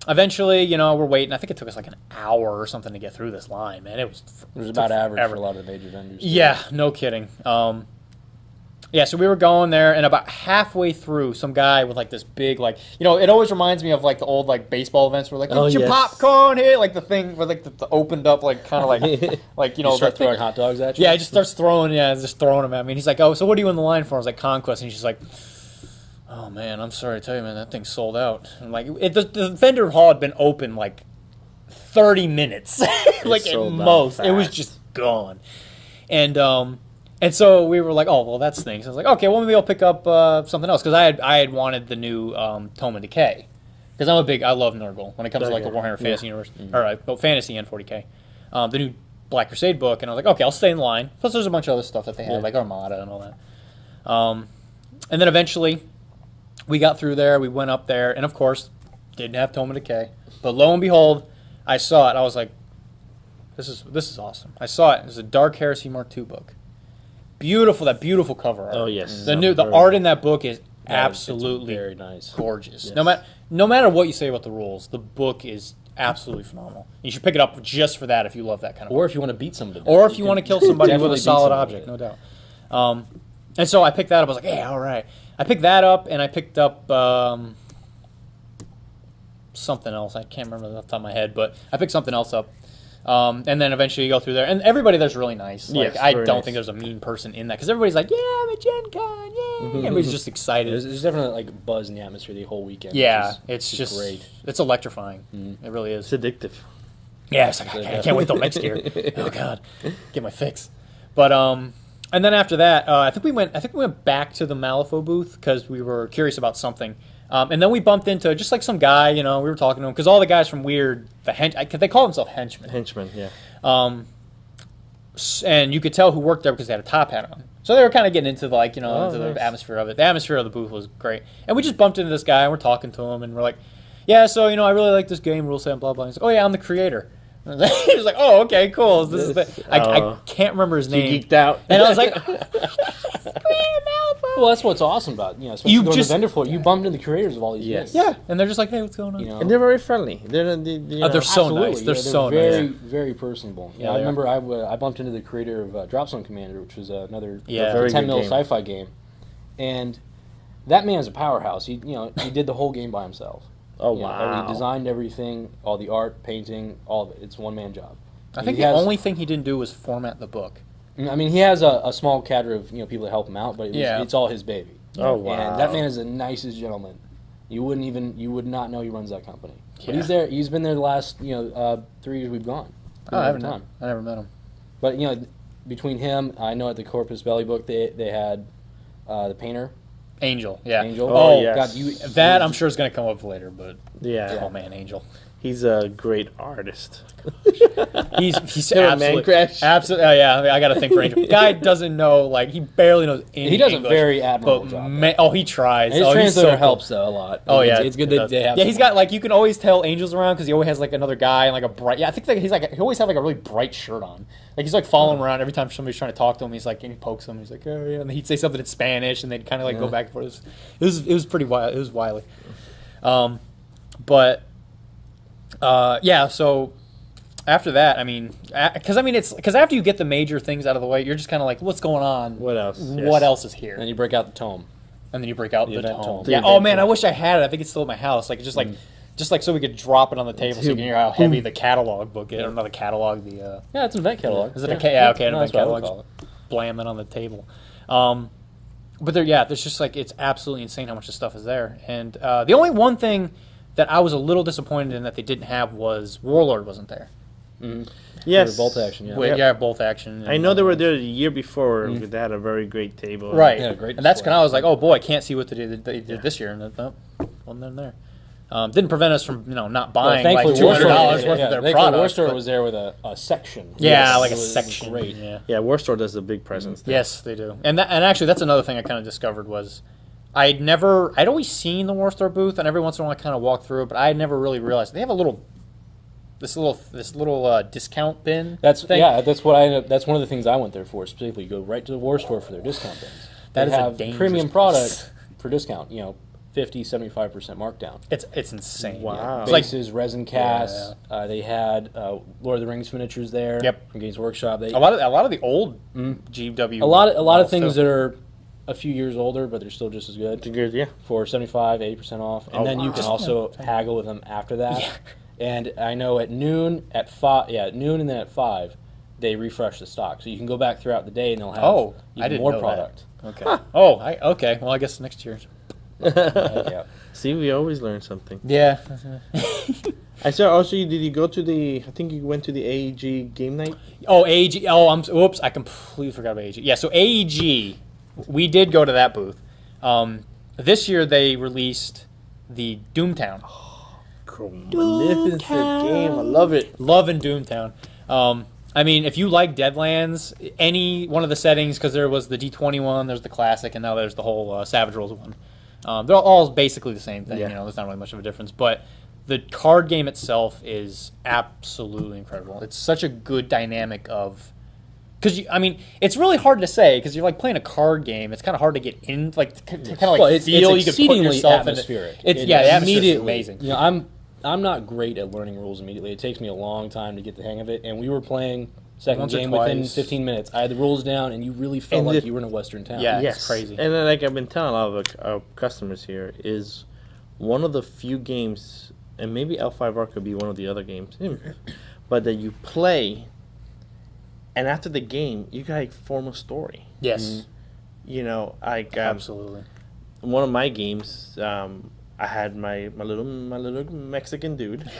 [SPEAKER 2] eventually, we're waiting. I think it took us like an hour or something to get through this line. Man, it was
[SPEAKER 3] It was about average
[SPEAKER 2] forever.
[SPEAKER 3] for a lot of the major vendors.
[SPEAKER 2] Yeah, no kidding. yeah, so we were going there, and about halfway through, some guy with like this big, like, you know, it always reminds me of like the old like baseball events where like,
[SPEAKER 1] Oh,
[SPEAKER 2] get your
[SPEAKER 1] yes.
[SPEAKER 2] popcorn here, like the thing where like the opened up, like kind of like you know,
[SPEAKER 3] Start
[SPEAKER 2] the thing-
[SPEAKER 3] throwing hot dogs at you.
[SPEAKER 2] yeah, he just starts throwing, just throwing them at me. And he's like, oh, so what are you in the line for? I was like, Conquest, and he's just like, oh man, I'm sorry to tell you, man, that thing's sold out. And like, the vendor hall had been open like 30 minutes, like at
[SPEAKER 1] sold out
[SPEAKER 2] most. It was
[SPEAKER 1] fast.
[SPEAKER 2] just gone. And so we were like, oh, well, that stinks. I was like, okay, well, maybe I'll pick up something else. Because I had wanted the new Tome of Decay. Because I love Nurgle when it comes to like the Warhammer Fantasy Universe. Or Fantasy and 40K. The new Black Crusade book. And I was like, okay, I'll stay in line. Plus there's a bunch of other stuff that they have, like Armada and all that. And then eventually, we got through there. We went up there. And of course, didn't have Tome of Decay. But lo and behold, I saw it. I was like, this is awesome. I saw it. It was a Dark Heresy Mark II book. Beautiful, that beautiful cover art.
[SPEAKER 1] Oh, yes.
[SPEAKER 2] The art in that book is absolutely
[SPEAKER 3] very nice.
[SPEAKER 2] gorgeous.
[SPEAKER 3] Yes.
[SPEAKER 2] No matter what you say about the rules, the book is absolutely phenomenal. You should pick it up just for that if you love that kind of
[SPEAKER 3] Or
[SPEAKER 2] art.
[SPEAKER 3] if you want to beat somebody.
[SPEAKER 2] Or if you want to kill somebody with
[SPEAKER 3] definitely
[SPEAKER 2] a
[SPEAKER 3] beat
[SPEAKER 2] solid
[SPEAKER 3] somebody
[SPEAKER 2] object,
[SPEAKER 3] with
[SPEAKER 2] no doubt. And so I picked that up. I was like, yeah, all right. I picked that up, and I picked up something else. I can't remember off the top of my head, but I picked something else up. And then eventually you go through there, and everybody there's really nice. Like,
[SPEAKER 1] Yes,
[SPEAKER 2] I
[SPEAKER 1] very
[SPEAKER 2] don't
[SPEAKER 1] nice.
[SPEAKER 2] think there's a mean person in that because everybody's like, "Yeah, I'm at Gen Con, yeah!" Everybody's just excited.
[SPEAKER 3] There's definitely like buzz in the atmosphere the whole weekend.
[SPEAKER 2] Yeah,
[SPEAKER 3] which is-
[SPEAKER 2] it's
[SPEAKER 3] which is
[SPEAKER 2] just
[SPEAKER 3] great.
[SPEAKER 2] It's electrifying. It really is.
[SPEAKER 1] It's addictive.
[SPEAKER 2] Yeah, it's like I can't wait till next year. Oh God, get my fix. But and then after that, I think we went back to the Malifaux booth because we were curious about something. And then we bumped into just like some guy, you know, we were talking to him because all the guys from Weird, they call themselves henchmen.
[SPEAKER 1] Henchman, yeah.
[SPEAKER 2] And you could tell who worked there because they had a top hat on. So they were kind of getting into like, you know,
[SPEAKER 1] Oh,
[SPEAKER 2] into
[SPEAKER 1] nice.
[SPEAKER 2] the atmosphere of it. The atmosphere of the booth was great. And we just bumped into this guy and we're talking to him and we're like, yeah, so, you know, I really like this game, rule set, and blah, blah. He's like, oh, yeah, I'm the creator. He was like, oh, okay, cool. This is the, I can't remember his
[SPEAKER 1] You
[SPEAKER 2] name.
[SPEAKER 1] geeked out.
[SPEAKER 2] And I was like,
[SPEAKER 3] Well, that's what's awesome about especially
[SPEAKER 2] You
[SPEAKER 3] going
[SPEAKER 2] just-
[SPEAKER 3] to the vendor floor. You bumped into the creators of all these
[SPEAKER 1] Yes.
[SPEAKER 3] games.
[SPEAKER 2] yeah. And they're just like, hey, what's going on?
[SPEAKER 3] You know,
[SPEAKER 1] And they're very friendly. They're
[SPEAKER 2] They're so
[SPEAKER 3] absolutely.
[SPEAKER 2] nice. They're
[SPEAKER 3] Yeah,
[SPEAKER 2] so
[SPEAKER 3] very,
[SPEAKER 2] nice.
[SPEAKER 3] very personable.
[SPEAKER 2] Yeah,
[SPEAKER 3] I
[SPEAKER 2] they
[SPEAKER 3] remember I bumped into the creator of Dropzone Commander, which was another
[SPEAKER 2] Yeah.
[SPEAKER 1] Very
[SPEAKER 3] 10
[SPEAKER 1] good
[SPEAKER 3] mil
[SPEAKER 1] game.
[SPEAKER 3] sci-fi game, and that man's a powerhouse. He did the whole game by himself.
[SPEAKER 1] Oh,
[SPEAKER 3] You know,
[SPEAKER 1] wow.
[SPEAKER 3] he designed everything, all the art, painting, all of it. It's a one-man job.
[SPEAKER 2] I think
[SPEAKER 3] He
[SPEAKER 2] the
[SPEAKER 3] has-
[SPEAKER 2] only thing he didn't do was format the book.
[SPEAKER 3] I mean, he has a small cadre of people to help him out, but
[SPEAKER 2] Yeah.
[SPEAKER 3] it's all his baby.
[SPEAKER 1] Oh, wow.
[SPEAKER 3] And that man is the nicest gentleman. You would not know he runs that company. But
[SPEAKER 2] Yeah.
[SPEAKER 3] he's there. He's been there the last 3 years we've gone.
[SPEAKER 2] Oh, I
[SPEAKER 3] Every
[SPEAKER 2] never met him.
[SPEAKER 3] But between him, I know at the Corpus Belly book they had the painter.
[SPEAKER 2] Angel, yeah.
[SPEAKER 3] Angel.
[SPEAKER 2] Oh,
[SPEAKER 1] yes.
[SPEAKER 3] God,
[SPEAKER 2] that I'm sure is going to come up later, but
[SPEAKER 1] Yeah.
[SPEAKER 2] oh man, Angel.
[SPEAKER 1] He's a great artist.
[SPEAKER 2] He's
[SPEAKER 1] Him and
[SPEAKER 2] absolutely,
[SPEAKER 1] Man Crash.
[SPEAKER 2] absolutely. Oh yeah, I got to think for Angel. Guy doesn't know, like he barely knows any
[SPEAKER 3] He does
[SPEAKER 2] English,
[SPEAKER 3] a very admirable
[SPEAKER 2] but
[SPEAKER 3] job.
[SPEAKER 2] he tries.
[SPEAKER 3] And his
[SPEAKER 2] oh, he's so
[SPEAKER 3] translator
[SPEAKER 2] cool.
[SPEAKER 3] helps though a lot.
[SPEAKER 2] Oh yeah,
[SPEAKER 3] it's good
[SPEAKER 2] it
[SPEAKER 3] that
[SPEAKER 2] does.
[SPEAKER 3] they have.
[SPEAKER 2] Yeah, he's
[SPEAKER 3] someone.
[SPEAKER 2] got like you can always tell Angel's around because he always has like another guy and like a bright. Yeah, I think like he always have like a really bright shirt on. Like he's like following him around every time somebody's trying to talk to him. He's like and he pokes him. He's like oh yeah, and he'd say something in Spanish and they'd kind of like go back and forth. It was pretty wild. It was wily. Yeah. So after that, I mean, because after you get the major things out of the way, you're just kind of like, what's going on?
[SPEAKER 1] What else?
[SPEAKER 2] What else is here?
[SPEAKER 3] And then you break out the tome.
[SPEAKER 2] And then you break out
[SPEAKER 3] The
[SPEAKER 2] the
[SPEAKER 3] event
[SPEAKER 2] tome.
[SPEAKER 3] tome.
[SPEAKER 2] Yeah.
[SPEAKER 1] The
[SPEAKER 2] Oh
[SPEAKER 1] event
[SPEAKER 2] man, I
[SPEAKER 1] tome.
[SPEAKER 2] wish I had it. I think it's still at my house. Like just like so we could drop it on the table so you can hear how heavy the catalog book is. Or not the catalog. The
[SPEAKER 3] Yeah, it's an event catalog.
[SPEAKER 2] is it a yeah? Okay, an
[SPEAKER 3] No,
[SPEAKER 2] event
[SPEAKER 3] that's what I would
[SPEAKER 2] catalog.
[SPEAKER 3] call it.
[SPEAKER 2] Blam it on the table. But there's just like it's absolutely insane how much the stuff is there. And the only one thing that I was a little disappointed in that they didn't have was Warlord wasn't there.
[SPEAKER 1] Yes.
[SPEAKER 3] For bolt action. Yeah.
[SPEAKER 2] With, yeah, both action.
[SPEAKER 1] I know they were there the year before. They had a very great table.
[SPEAKER 2] Right.
[SPEAKER 3] Yeah, great
[SPEAKER 2] And that's
[SPEAKER 3] display.
[SPEAKER 2] kind of I was like, oh boy, I can't see what they did this year, and nope, wasn't in there. Didn't prevent us from not buying like
[SPEAKER 3] thankfully,
[SPEAKER 2] $200
[SPEAKER 3] Warstore-
[SPEAKER 2] worth of their
[SPEAKER 3] thankfully,
[SPEAKER 2] products.
[SPEAKER 3] Warstore
[SPEAKER 2] but-
[SPEAKER 3] was there with a section.
[SPEAKER 2] yeah,
[SPEAKER 3] Yes,
[SPEAKER 2] like a
[SPEAKER 3] it was
[SPEAKER 2] section.
[SPEAKER 3] Great.
[SPEAKER 2] Yeah.
[SPEAKER 1] Yeah, Warstore does a big presence there.
[SPEAKER 2] Yes, they do. And actually, that's another thing I kind of discovered was I'd always seen the Warstore booth, and every once in a while I kind of walked through it, but I had never really realized they have this little discount bin.
[SPEAKER 3] That's
[SPEAKER 2] thing.
[SPEAKER 3] That's what I. That's one of the things I went there for specifically. Go right to the Warstore for their discount bins.
[SPEAKER 2] That
[SPEAKER 3] They
[SPEAKER 2] is a
[SPEAKER 3] have
[SPEAKER 2] dangerous
[SPEAKER 3] premium
[SPEAKER 2] place.
[SPEAKER 3] product for discount. 50, 75% markdown.
[SPEAKER 2] It's insane.
[SPEAKER 1] Wow.
[SPEAKER 2] It's like
[SPEAKER 3] Bases, resin casts. They had Lord of the Rings miniatures there.
[SPEAKER 2] Yep.
[SPEAKER 3] From Games Workshop. They
[SPEAKER 2] a lot of the old GW.
[SPEAKER 3] a lot of
[SPEAKER 2] models,
[SPEAKER 3] things
[SPEAKER 2] too.
[SPEAKER 3] that are a few years older, but they're still just as good.
[SPEAKER 1] Good, yeah.
[SPEAKER 3] For 75, 80% off. And then you can also haggle with them after that.
[SPEAKER 2] Yeah.
[SPEAKER 3] And I know at noon, at 5, at noon and then at 5, they refresh the stock. So you can go back throughout the day and they'll have
[SPEAKER 2] I
[SPEAKER 3] even
[SPEAKER 2] didn't
[SPEAKER 3] more
[SPEAKER 2] know
[SPEAKER 3] product.
[SPEAKER 2] that. Okay. Oh, okay. Well, I guess next year.
[SPEAKER 3] Yeah.
[SPEAKER 1] See, we always learn something.
[SPEAKER 2] Yeah.
[SPEAKER 1] I saw also, did you go to I think you went to the AEG game night?
[SPEAKER 2] Oh, AEG. Oh, whoops. I completely forgot about AEG. Yeah, so AEG, we did go to that booth. This year they released the Doomtown.
[SPEAKER 1] Magnificent game. I love it.
[SPEAKER 2] Loving Doomtown. I mean, if you like Deadlands, any one of the settings, because there was the D20 one, there's the classic, and now there's the whole Savage Rolls one. They're all basically the same thing.
[SPEAKER 1] Yeah.
[SPEAKER 2] You know, there's not really much of a difference. But the card game itself is absolutely incredible. It's such a good dynamic of... Because, I mean, it's really hard to say, because you're like playing a card game. It's kind of hard to get in, like, to kind of like
[SPEAKER 3] Well,
[SPEAKER 2] feel
[SPEAKER 3] it's
[SPEAKER 2] you can put yourself in.
[SPEAKER 3] atmospheric.
[SPEAKER 2] The atmosphere is
[SPEAKER 3] Immediately.
[SPEAKER 2] amazing.
[SPEAKER 3] You know, I'm not great at learning rules immediately. It takes me a long time to get the hang of it. And we were playing second
[SPEAKER 2] Once or
[SPEAKER 3] game within
[SPEAKER 2] twice.
[SPEAKER 3] 15 minutes. I had the rules down, and you really felt
[SPEAKER 1] And
[SPEAKER 3] like
[SPEAKER 1] the-
[SPEAKER 3] you were in a Western town.
[SPEAKER 2] Yeah.
[SPEAKER 1] Yes,
[SPEAKER 2] It's crazy.
[SPEAKER 1] And then, like I've been telling a lot of our customers here, is one of the few games, and maybe L5R could be one of the other games, but that you play, and after the game, you can like form a story.
[SPEAKER 2] Yes.
[SPEAKER 1] You know, like
[SPEAKER 2] Absolutely.
[SPEAKER 1] one of my games, I had my little Mexican dude,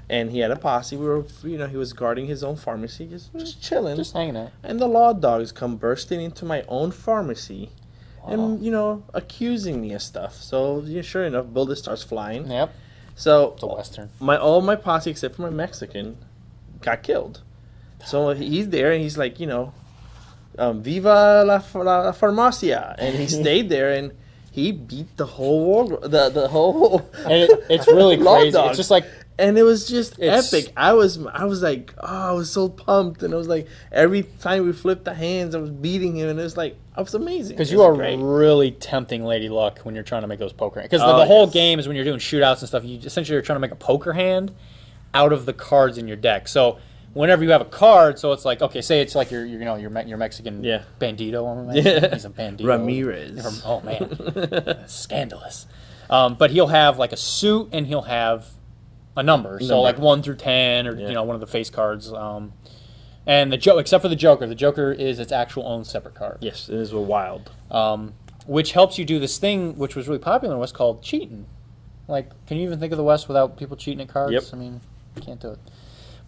[SPEAKER 1] and he had a posse. We were, you know, he was guarding his own pharmacy, just chilling.
[SPEAKER 2] Just hanging out.
[SPEAKER 1] And the law dogs come bursting into my own pharmacy, and you know, accusing me of stuff. So yeah, sure enough, Builder starts flying.
[SPEAKER 2] Yep.
[SPEAKER 1] So
[SPEAKER 2] It's a Western.
[SPEAKER 1] all my posse except for my Mexican got killed. So he's there and he's like, you know, "Viva la farmacia," and he stayed there and he beat the whole world, the whole.
[SPEAKER 2] And it's really
[SPEAKER 1] law
[SPEAKER 2] crazy.
[SPEAKER 1] dog.
[SPEAKER 2] It's just like,
[SPEAKER 1] And it was just
[SPEAKER 2] It's-
[SPEAKER 1] epic. I was like, oh, I was so pumped, and I was like, every time we flipped the hands, I was beating him, and it was like, it was amazing.
[SPEAKER 2] because
[SPEAKER 1] It
[SPEAKER 2] you
[SPEAKER 1] was
[SPEAKER 2] are
[SPEAKER 1] great.
[SPEAKER 2] really tempting Lady Luck when you're trying to make those poker hands. Because
[SPEAKER 1] Oh,
[SPEAKER 2] the whole
[SPEAKER 1] yes.
[SPEAKER 2] game is when you're doing shootouts and stuff, you essentially are trying to make a poker hand out of the cards in your deck. So whenever you have a card, so it's like, okay, say it's like your Mexican
[SPEAKER 1] Yeah.
[SPEAKER 2] bandito.
[SPEAKER 1] Yeah.
[SPEAKER 2] He's a bandito.
[SPEAKER 1] Ramirez.
[SPEAKER 2] Oh man, scandalous. But he'll have like a suit and he'll have a number. So like 1 through 10, or
[SPEAKER 1] Yeah.
[SPEAKER 2] you know, one of the face cards. And except for the Joker is its actual own separate card.
[SPEAKER 1] Yes, it is wild.
[SPEAKER 2] Which helps you do this thing, which was really popular in the West, called cheating. Like, can you even think of the West without people cheating at cards?
[SPEAKER 1] Yep.
[SPEAKER 2] I mean, you can't do it.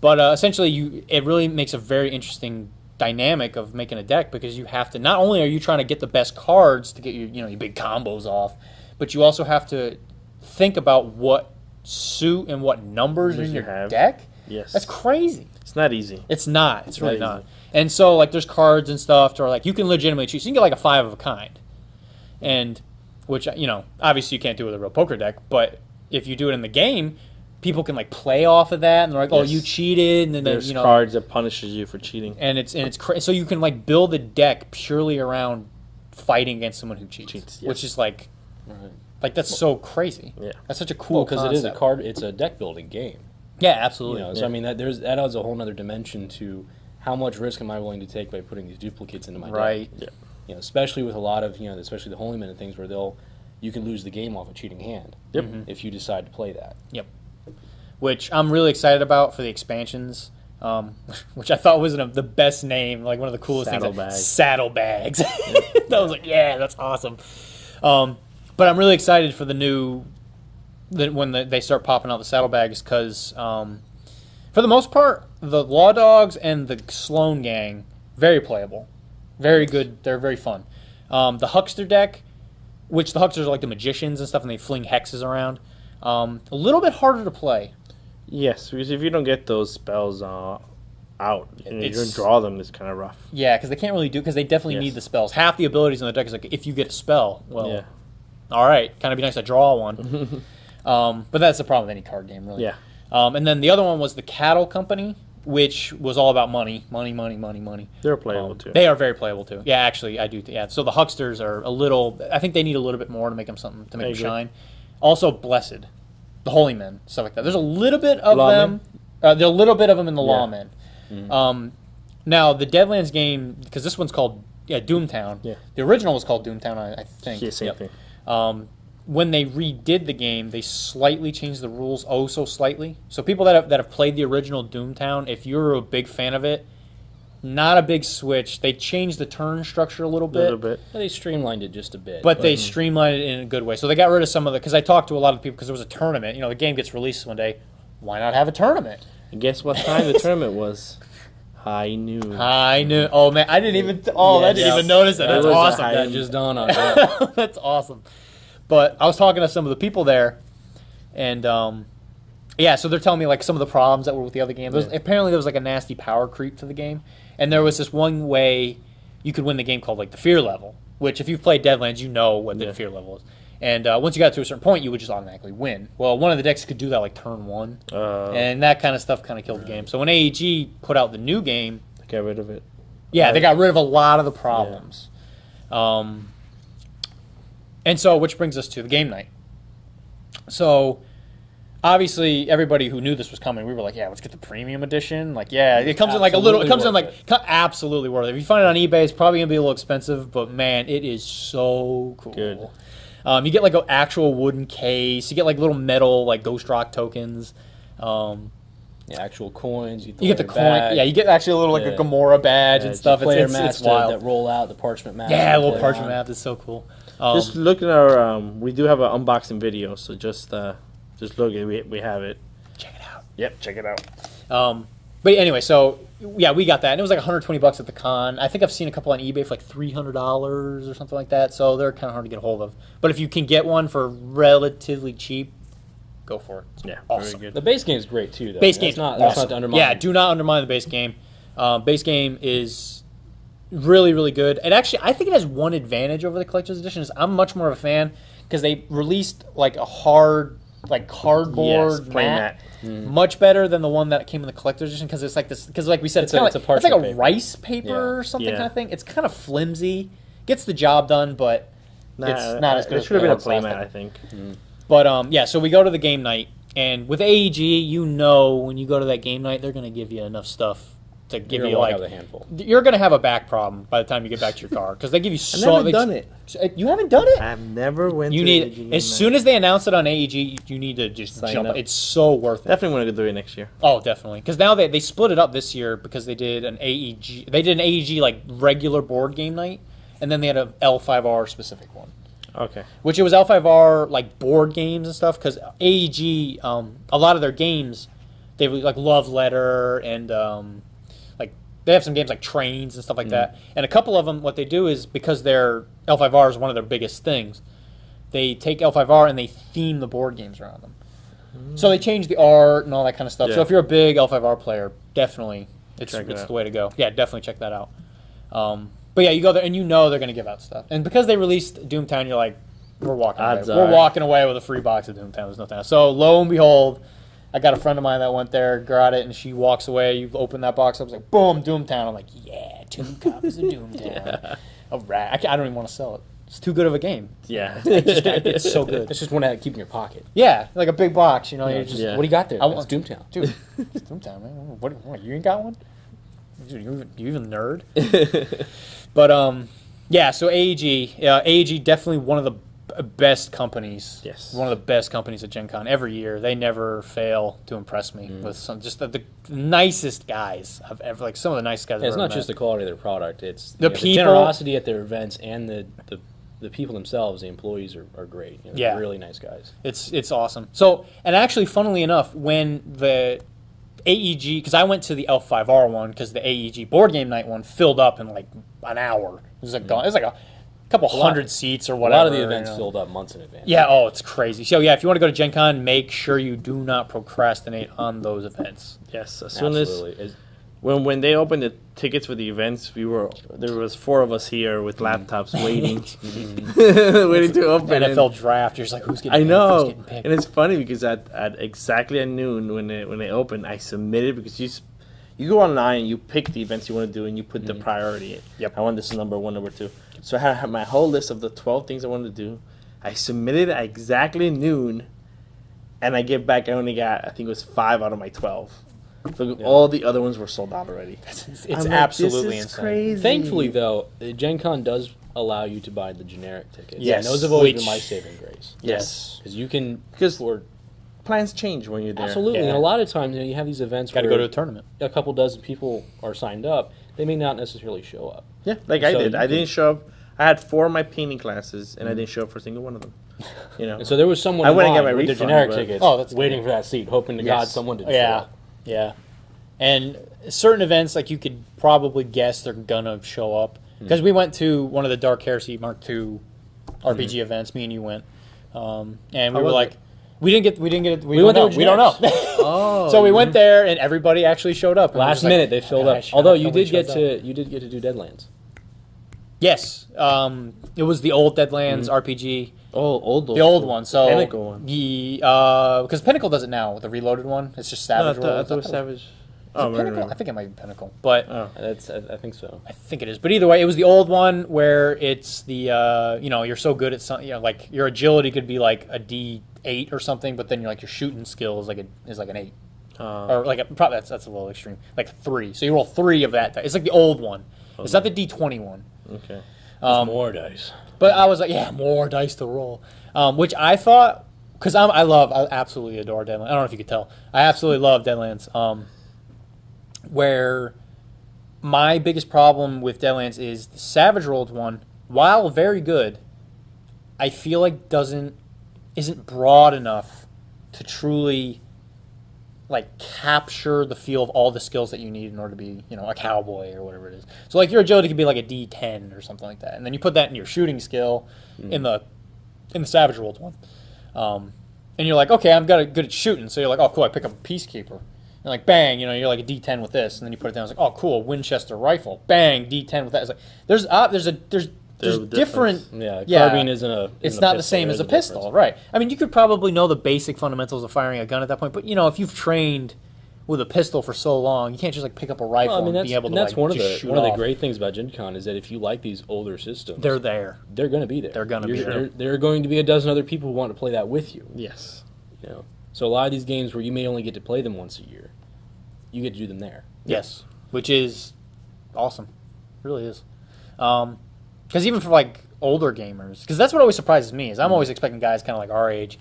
[SPEAKER 2] But essentially, it really makes a very interesting dynamic of making a deck, because you have to, not only are you trying to get the best cards to get your big combos off, but you also have to think about what suit and what numbers in
[SPEAKER 1] you
[SPEAKER 2] your
[SPEAKER 1] have.
[SPEAKER 2] deck.
[SPEAKER 1] Yes.
[SPEAKER 2] That's crazy.
[SPEAKER 1] It's not easy.
[SPEAKER 2] It's not. It's really
[SPEAKER 1] Not
[SPEAKER 2] not.
[SPEAKER 1] easy.
[SPEAKER 2] And so, like, there's cards and stuff to where, like, you can legitimately choose. So you can get, like, a 5 of a kind. And, which, you know, obviously you can't do it with a real poker deck, but if you do it in the game, people can, like, play off of that, and they're like, oh,
[SPEAKER 1] Yes.
[SPEAKER 2] you cheated, and then,
[SPEAKER 1] There's
[SPEAKER 2] you know.
[SPEAKER 1] cards that punishes you for cheating.
[SPEAKER 2] And it's so you can, like, build a deck purely around fighting against someone who cheats.
[SPEAKER 1] Cheats, yes.
[SPEAKER 2] Which is, like,
[SPEAKER 3] Right.
[SPEAKER 2] that's so crazy.
[SPEAKER 1] Yeah.
[SPEAKER 2] That's such a cool
[SPEAKER 3] Because it is a
[SPEAKER 2] concept.
[SPEAKER 3] card, it's a deck building game.
[SPEAKER 2] Yeah,
[SPEAKER 3] You
[SPEAKER 2] absolutely.
[SPEAKER 3] know, so I mean that adds a whole other dimension to how much risk am I willing to take by putting these duplicates into my
[SPEAKER 2] Right.
[SPEAKER 3] deck. You know, especially with a lot of especially the Holy Men and things where you can lose the game off a cheating hand.
[SPEAKER 1] Yep.
[SPEAKER 3] If you decide to play that.
[SPEAKER 2] Yep. Which I'm really excited about for the expansions, which I thought was the best name, like one of the coolest
[SPEAKER 1] Saddlebags.
[SPEAKER 2] things. Saddlebags. That was like, yeah, that's awesome. But I'm really excited for when they start popping out the saddlebags, because for the most part, the Law Dogs and the Sloan Gang, very playable. Very good. They're very fun. The Huckster deck, which the Hucksters are like the magicians and stuff, and they fling hexes around. A little bit harder to play.
[SPEAKER 1] Yes, because if you don't get those spells out, and you
[SPEAKER 2] It's-
[SPEAKER 1] draw them, it's kind of rough.
[SPEAKER 2] Yeah, because they can't really because they definitely
[SPEAKER 1] Yes.
[SPEAKER 2] need the spells. Half the abilities in the deck is like, if you get a spell, well,
[SPEAKER 1] Yeah.
[SPEAKER 2] all right, kind of be nice to draw one. But that's the problem with any card game, really.
[SPEAKER 1] Yeah.
[SPEAKER 2] And then the other one was the Cattle Company, which was all about money.
[SPEAKER 1] They're playable too.
[SPEAKER 2] They are very playable too. Yeah, actually, I do. Yeah, so the Hucksters are a little. I think they need a little bit more to make them something to make
[SPEAKER 1] I
[SPEAKER 2] them
[SPEAKER 1] agree.
[SPEAKER 2] shine. Also, Blessed, the Holy Men, stuff like that. There's a little bit of
[SPEAKER 1] Lawmen?
[SPEAKER 2] them. There's a little bit of them in the
[SPEAKER 1] Yeah.
[SPEAKER 2] Lawmen. Now the Deadlands game, because this one's called Doomtown.
[SPEAKER 3] Yeah.
[SPEAKER 2] The original was called Doomtown, I think.
[SPEAKER 1] Yeah, same thing.
[SPEAKER 2] When they redid the game, they slightly changed the rules, oh so slightly. So people that have played the original Doomtown, if you're a big fan of it, not a big switch. They changed the turn structure a little bit.
[SPEAKER 3] They streamlined it just a bit.
[SPEAKER 2] But they streamlined it in a good way. So they got rid of some of the... Because I talked to a lot of people, because there was a tournament. You know, the game gets released one day. Why not have a tournament?
[SPEAKER 1] And guess what time the tournament was? High noon.
[SPEAKER 2] High noon. Oh, man. I didn't even... I didn't even notice that.
[SPEAKER 1] It
[SPEAKER 2] That's
[SPEAKER 1] was a
[SPEAKER 2] awesome.
[SPEAKER 1] high
[SPEAKER 3] that just dawned on me.
[SPEAKER 2] That's awesome. But I was talking to some of the people there, and so they're telling me like some of the problems that were with the other game. Apparently there was like a nasty power creep to the game, and there was this one way you could win the game called like the fear level, which if you've played Deadlands, you know what the fear level is. And once you got to a certain point, you would just automatically win. Well, one of the decks could do that like turn one, and that kind of stuff kind of killed the game. So when AEG put out the new game,
[SPEAKER 1] they got rid of it.
[SPEAKER 2] Yeah, they got rid of a lot of the problems. Yeah. And so, which brings us to the game night. So, obviously, everybody who knew this was coming, we were like, yeah, let's get the premium edition. Like, yeah, it comes in like a little, it comes in like, absolutely worth it. If you find it on eBay, it's probably going to be a little expensive, but man, it is so cool.
[SPEAKER 1] Good.
[SPEAKER 2] You get like an actual wooden case. You get like little metal, like Ghost Rock tokens.
[SPEAKER 3] Actual coins.
[SPEAKER 2] You get the coin. Yeah, you get actually a little like a Gamora badge and stuff.
[SPEAKER 3] It's
[SPEAKER 2] wild.
[SPEAKER 3] That roll out, the parchment map.
[SPEAKER 2] Yeah, a little parchment map. It's so cool.
[SPEAKER 1] Just look at our. We do have an unboxing video, so just look at it. We have it.
[SPEAKER 2] Check it out.
[SPEAKER 1] Yep, check it out.
[SPEAKER 2] But anyway, so yeah, we got that, and it was like $120 at the con. I think I've seen a couple on eBay for like $300 or something like that. So they're kind of hard to get a hold of. But if you can get one for relatively cheap, go for it.
[SPEAKER 1] Yeah,
[SPEAKER 2] awesome.
[SPEAKER 1] very good.
[SPEAKER 3] The base game is great too, though.
[SPEAKER 2] Base game,
[SPEAKER 3] that's not to undermine.
[SPEAKER 2] Yeah, do not undermine the base game. Base game is really, really good. And actually, I think it has one advantage over the collector's edition. Is I'm much more of a fan because they released like a hard, like cardboard mat. Much better than the one that came in the collector's edition because it's like this. Because like we said, it's like a rice paper or something kind of thing. It's kind of flimsy, gets the job done, but it's not as good.
[SPEAKER 1] It should have been a playmat, I think.
[SPEAKER 2] But so we go to the game night, and with AEG, you know when you go to that game night, they're going to give you enough stuff to give you like
[SPEAKER 3] a handful.
[SPEAKER 2] You're going to have a back problem by the time you get back to your car because they give you
[SPEAKER 1] so. I've never done it.
[SPEAKER 2] You haven't done it?
[SPEAKER 1] I've never went.
[SPEAKER 2] You need as soon as they announce it on AEG, you need to just jump. It's so worth it.
[SPEAKER 1] Definitely want to do it next year.
[SPEAKER 2] Oh, definitely. Because now they split it up this year because they did an AEG. They did an AEG like regular board game night, and then they had a L5R specific one.
[SPEAKER 1] Okay.
[SPEAKER 2] Which it was L5R like board games and stuff because AEG, a lot of their games, they like Love Letter and like they have some games like Trains and stuff like that. And a couple of them, what they do is because their L5R is one of their biggest things, they take L5R and they theme the board games around them. So they change the art and all that kind of stuff. So if you're a big L5R player, definitely it's the way to go. Yeah, definitely check that out. But yeah, you go there and you know they're going to give out stuff. And because they released Doomtown, you're like, we're walking away. We're walking away with a free box of Doomtown. There's nothing else. So lo and behold, I got a friend of mine that went there, got it, and she walks away. You open that box up, it's like, boom, Doomtown. I'm like, yeah, 2 copies of Doomtown. All right. I don't even want to sell it. It's too good of a game.
[SPEAKER 1] Yeah.
[SPEAKER 2] It's so good.
[SPEAKER 3] It's just one to keep in your pocket.
[SPEAKER 2] Yeah, like a big box. You know, you're just,
[SPEAKER 3] what do you got there? It's Doomtown.
[SPEAKER 2] Dude, it's Doomtown, man. What, you ain't got one? You even nerd? But yeah. So AEG definitely one of the best companies.
[SPEAKER 1] Yes,
[SPEAKER 2] one of the best companies at Gen Con every year. They never fail to impress me with some just the nicest guys I've ever like some of the nicest guys.
[SPEAKER 3] Yeah,
[SPEAKER 2] I've
[SPEAKER 3] it's
[SPEAKER 2] ever
[SPEAKER 3] not
[SPEAKER 2] met.
[SPEAKER 3] just the quality of their product; it's
[SPEAKER 2] the
[SPEAKER 3] people,
[SPEAKER 2] the
[SPEAKER 3] generosity at their events and the people themselves. The employees are great. You know,
[SPEAKER 2] yeah,
[SPEAKER 3] they're really nice guys.
[SPEAKER 2] It's awesome. So and actually, funnily enough, when the AEG, because I went to the L5R one because the AEG board game night one filled up in like an hour. It was like a couple hundred seats or whatever.
[SPEAKER 3] A lot of the events filled up months in advance.
[SPEAKER 2] Yeah, oh, it's crazy. So yeah, if you want to go to Gen Con, make sure you do not procrastinate on those events.
[SPEAKER 1] Yes, as soon as when they opened the tickets for the events, there was 4 of us here with laptops waiting, waiting to open.
[SPEAKER 2] NFL draft, you're just like, who's getting?
[SPEAKER 1] I know,
[SPEAKER 2] who's getting picked?
[SPEAKER 1] And it's funny because at exactly at noon when they opened, I submitted because you go online and you pick the events you want to do and you put the priority.
[SPEAKER 2] Yep.
[SPEAKER 1] I want this number 1, number 2. So I had my whole list of the 12 things I wanted to do. I submitted at exactly noon, and I get back. I only got, I think it was 5 out of my 12. All the other ones were sold out already.
[SPEAKER 2] It's
[SPEAKER 1] I'm like,
[SPEAKER 2] absolutely
[SPEAKER 1] this is
[SPEAKER 2] insane.
[SPEAKER 1] crazy.
[SPEAKER 3] Thankfully, though, Gen Con does allow you to buy the generic tickets.
[SPEAKER 2] Yes,
[SPEAKER 3] and those have always
[SPEAKER 2] which-
[SPEAKER 3] been my saving grace.
[SPEAKER 1] Yes.
[SPEAKER 3] Because you can
[SPEAKER 1] Because
[SPEAKER 3] afford
[SPEAKER 1] plans change when you're there.
[SPEAKER 3] absolutely,
[SPEAKER 2] Yeah.
[SPEAKER 3] and a lot of times you have these events
[SPEAKER 2] Got to
[SPEAKER 3] where
[SPEAKER 2] go to a tournament.
[SPEAKER 3] a couple dozen people are signed up. They may not necessarily show up.
[SPEAKER 1] Yeah, like I
[SPEAKER 3] So
[SPEAKER 1] did.
[SPEAKER 3] you
[SPEAKER 1] I
[SPEAKER 3] can-
[SPEAKER 1] didn't show up. I had 4 of my painting classes, and I didn't show up for a single one of them. You know,
[SPEAKER 3] And so there was someone
[SPEAKER 1] I
[SPEAKER 3] in
[SPEAKER 1] wouldn't get
[SPEAKER 3] line
[SPEAKER 1] my
[SPEAKER 3] with the
[SPEAKER 1] refund,
[SPEAKER 3] generic
[SPEAKER 1] but-
[SPEAKER 3] tickets
[SPEAKER 2] Oh, that's
[SPEAKER 3] waiting for that seat, hoping to
[SPEAKER 1] Yes.
[SPEAKER 3] God someone did show
[SPEAKER 2] Yeah,
[SPEAKER 3] up.
[SPEAKER 2] yeah. And certain events, like you could probably guess they're gonna show up because we went to one of the Dark Heresy Mark II RPG events. Me and you went, and we
[SPEAKER 1] How
[SPEAKER 2] were
[SPEAKER 1] was
[SPEAKER 2] like,
[SPEAKER 1] it?
[SPEAKER 2] we didn't get it. We
[SPEAKER 3] went
[SPEAKER 2] don't know.
[SPEAKER 3] there with
[SPEAKER 2] We don't know.
[SPEAKER 1] oh,
[SPEAKER 2] So we went there, and everybody actually showed up. And we were
[SPEAKER 3] Last
[SPEAKER 2] just like,
[SPEAKER 3] minute they filled up.
[SPEAKER 2] gosh,
[SPEAKER 3] Although
[SPEAKER 2] how
[SPEAKER 3] you
[SPEAKER 2] come we
[SPEAKER 3] did get
[SPEAKER 2] showed up?
[SPEAKER 3] to do Deadlands.
[SPEAKER 2] Yes, it was the old Deadlands RPG,
[SPEAKER 1] old,
[SPEAKER 2] the old one. So
[SPEAKER 1] Pinnacle one.
[SPEAKER 2] because Pinnacle does it now with the reloaded one. It's just
[SPEAKER 1] No, I
[SPEAKER 2] Savage
[SPEAKER 1] thought, I
[SPEAKER 2] Worlds.
[SPEAKER 1] thought it was Savage.
[SPEAKER 2] Is
[SPEAKER 1] Oh,
[SPEAKER 2] it
[SPEAKER 1] right,
[SPEAKER 2] Pinnacle?
[SPEAKER 1] right.
[SPEAKER 2] I think it might be Pinnacle, but
[SPEAKER 1] Oh.
[SPEAKER 3] I think so.
[SPEAKER 2] I think it is. But either way, it was the old one where it's the you're so good at something, like your agility could be like a D8 or something, but then your shooting skill is like an 8 or like probably that's a little extreme, like 3. So you roll 3 of that. It's like the old one. It's not the D20 one.
[SPEAKER 1] Okay.
[SPEAKER 3] More dice.
[SPEAKER 2] But I was like, yeah, more dice to roll, which I thought because I absolutely adore Deadlands. I don't know if you could tell. I absolutely love Deadlands. Where my biggest problem with Deadlands is the Savage Worlds one, while very good, I feel like isn't broad enough to truly like capture the feel of all the skills that you need in order to be, a cowboy or whatever it is. So like your agility could be like a D10 or something like that, and then you put that in your shooting skill in the Savage Worlds one, and you're like, okay, I'm good at shooting, so you're like, oh cool, I pick up a Peacekeeper. And like bang, you're like a D10 with this, and then you put it down. It's like, oh, cool, Winchester rifle. Bang, D10 with that. It's like there's different.
[SPEAKER 3] Yeah,
[SPEAKER 2] Yeah.
[SPEAKER 3] carbine isn't a.
[SPEAKER 2] It's
[SPEAKER 3] isn't
[SPEAKER 2] not
[SPEAKER 3] a
[SPEAKER 2] the same as
[SPEAKER 3] There's
[SPEAKER 2] a pistol,
[SPEAKER 3] difference.
[SPEAKER 2] right? I mean, you could probably know the basic fundamentals of firing a gun at that point, but if you've trained with a pistol for so long, you can't just like pick up a rifle
[SPEAKER 3] Well, I mean,
[SPEAKER 2] and be able to
[SPEAKER 3] that's
[SPEAKER 2] like
[SPEAKER 3] one of
[SPEAKER 2] just
[SPEAKER 3] the
[SPEAKER 2] shoot
[SPEAKER 3] one of the
[SPEAKER 2] off.
[SPEAKER 3] great things about Gen Con is that if you like these older systems,
[SPEAKER 2] They're there.
[SPEAKER 3] they're going to be there.
[SPEAKER 2] They're gonna be there.
[SPEAKER 3] There are going to be a dozen other people who want to play that with you.
[SPEAKER 1] Yes.
[SPEAKER 3] So a lot of these games where you may only get to play them once a year, you get to do them there.
[SPEAKER 2] Yes, which is awesome. It really is. Because even for like older gamers, because that's what always surprises me is I'm always expecting guys kind of like our age,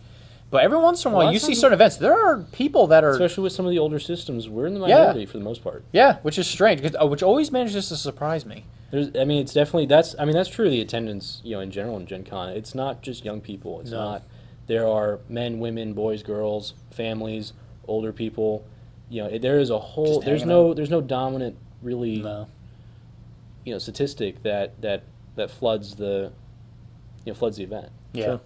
[SPEAKER 2] but every once in a while you see certain events. There are people that are
[SPEAKER 3] Especially with some of the older systems, we're in the minority for the most part.
[SPEAKER 2] which is strange, which always manages to surprise me.
[SPEAKER 3] It's definitely that's true of the attendance, in general in Gen Con. It's not just young people. It's
[SPEAKER 2] No.
[SPEAKER 3] not. There are men, women, boys, girls, families, older people. There is a whole.
[SPEAKER 2] Just
[SPEAKER 3] There's
[SPEAKER 2] hanging
[SPEAKER 3] no dominant really.
[SPEAKER 2] No.
[SPEAKER 3] Statistic that floods the floods the event.
[SPEAKER 2] Yeah.
[SPEAKER 1] Sure.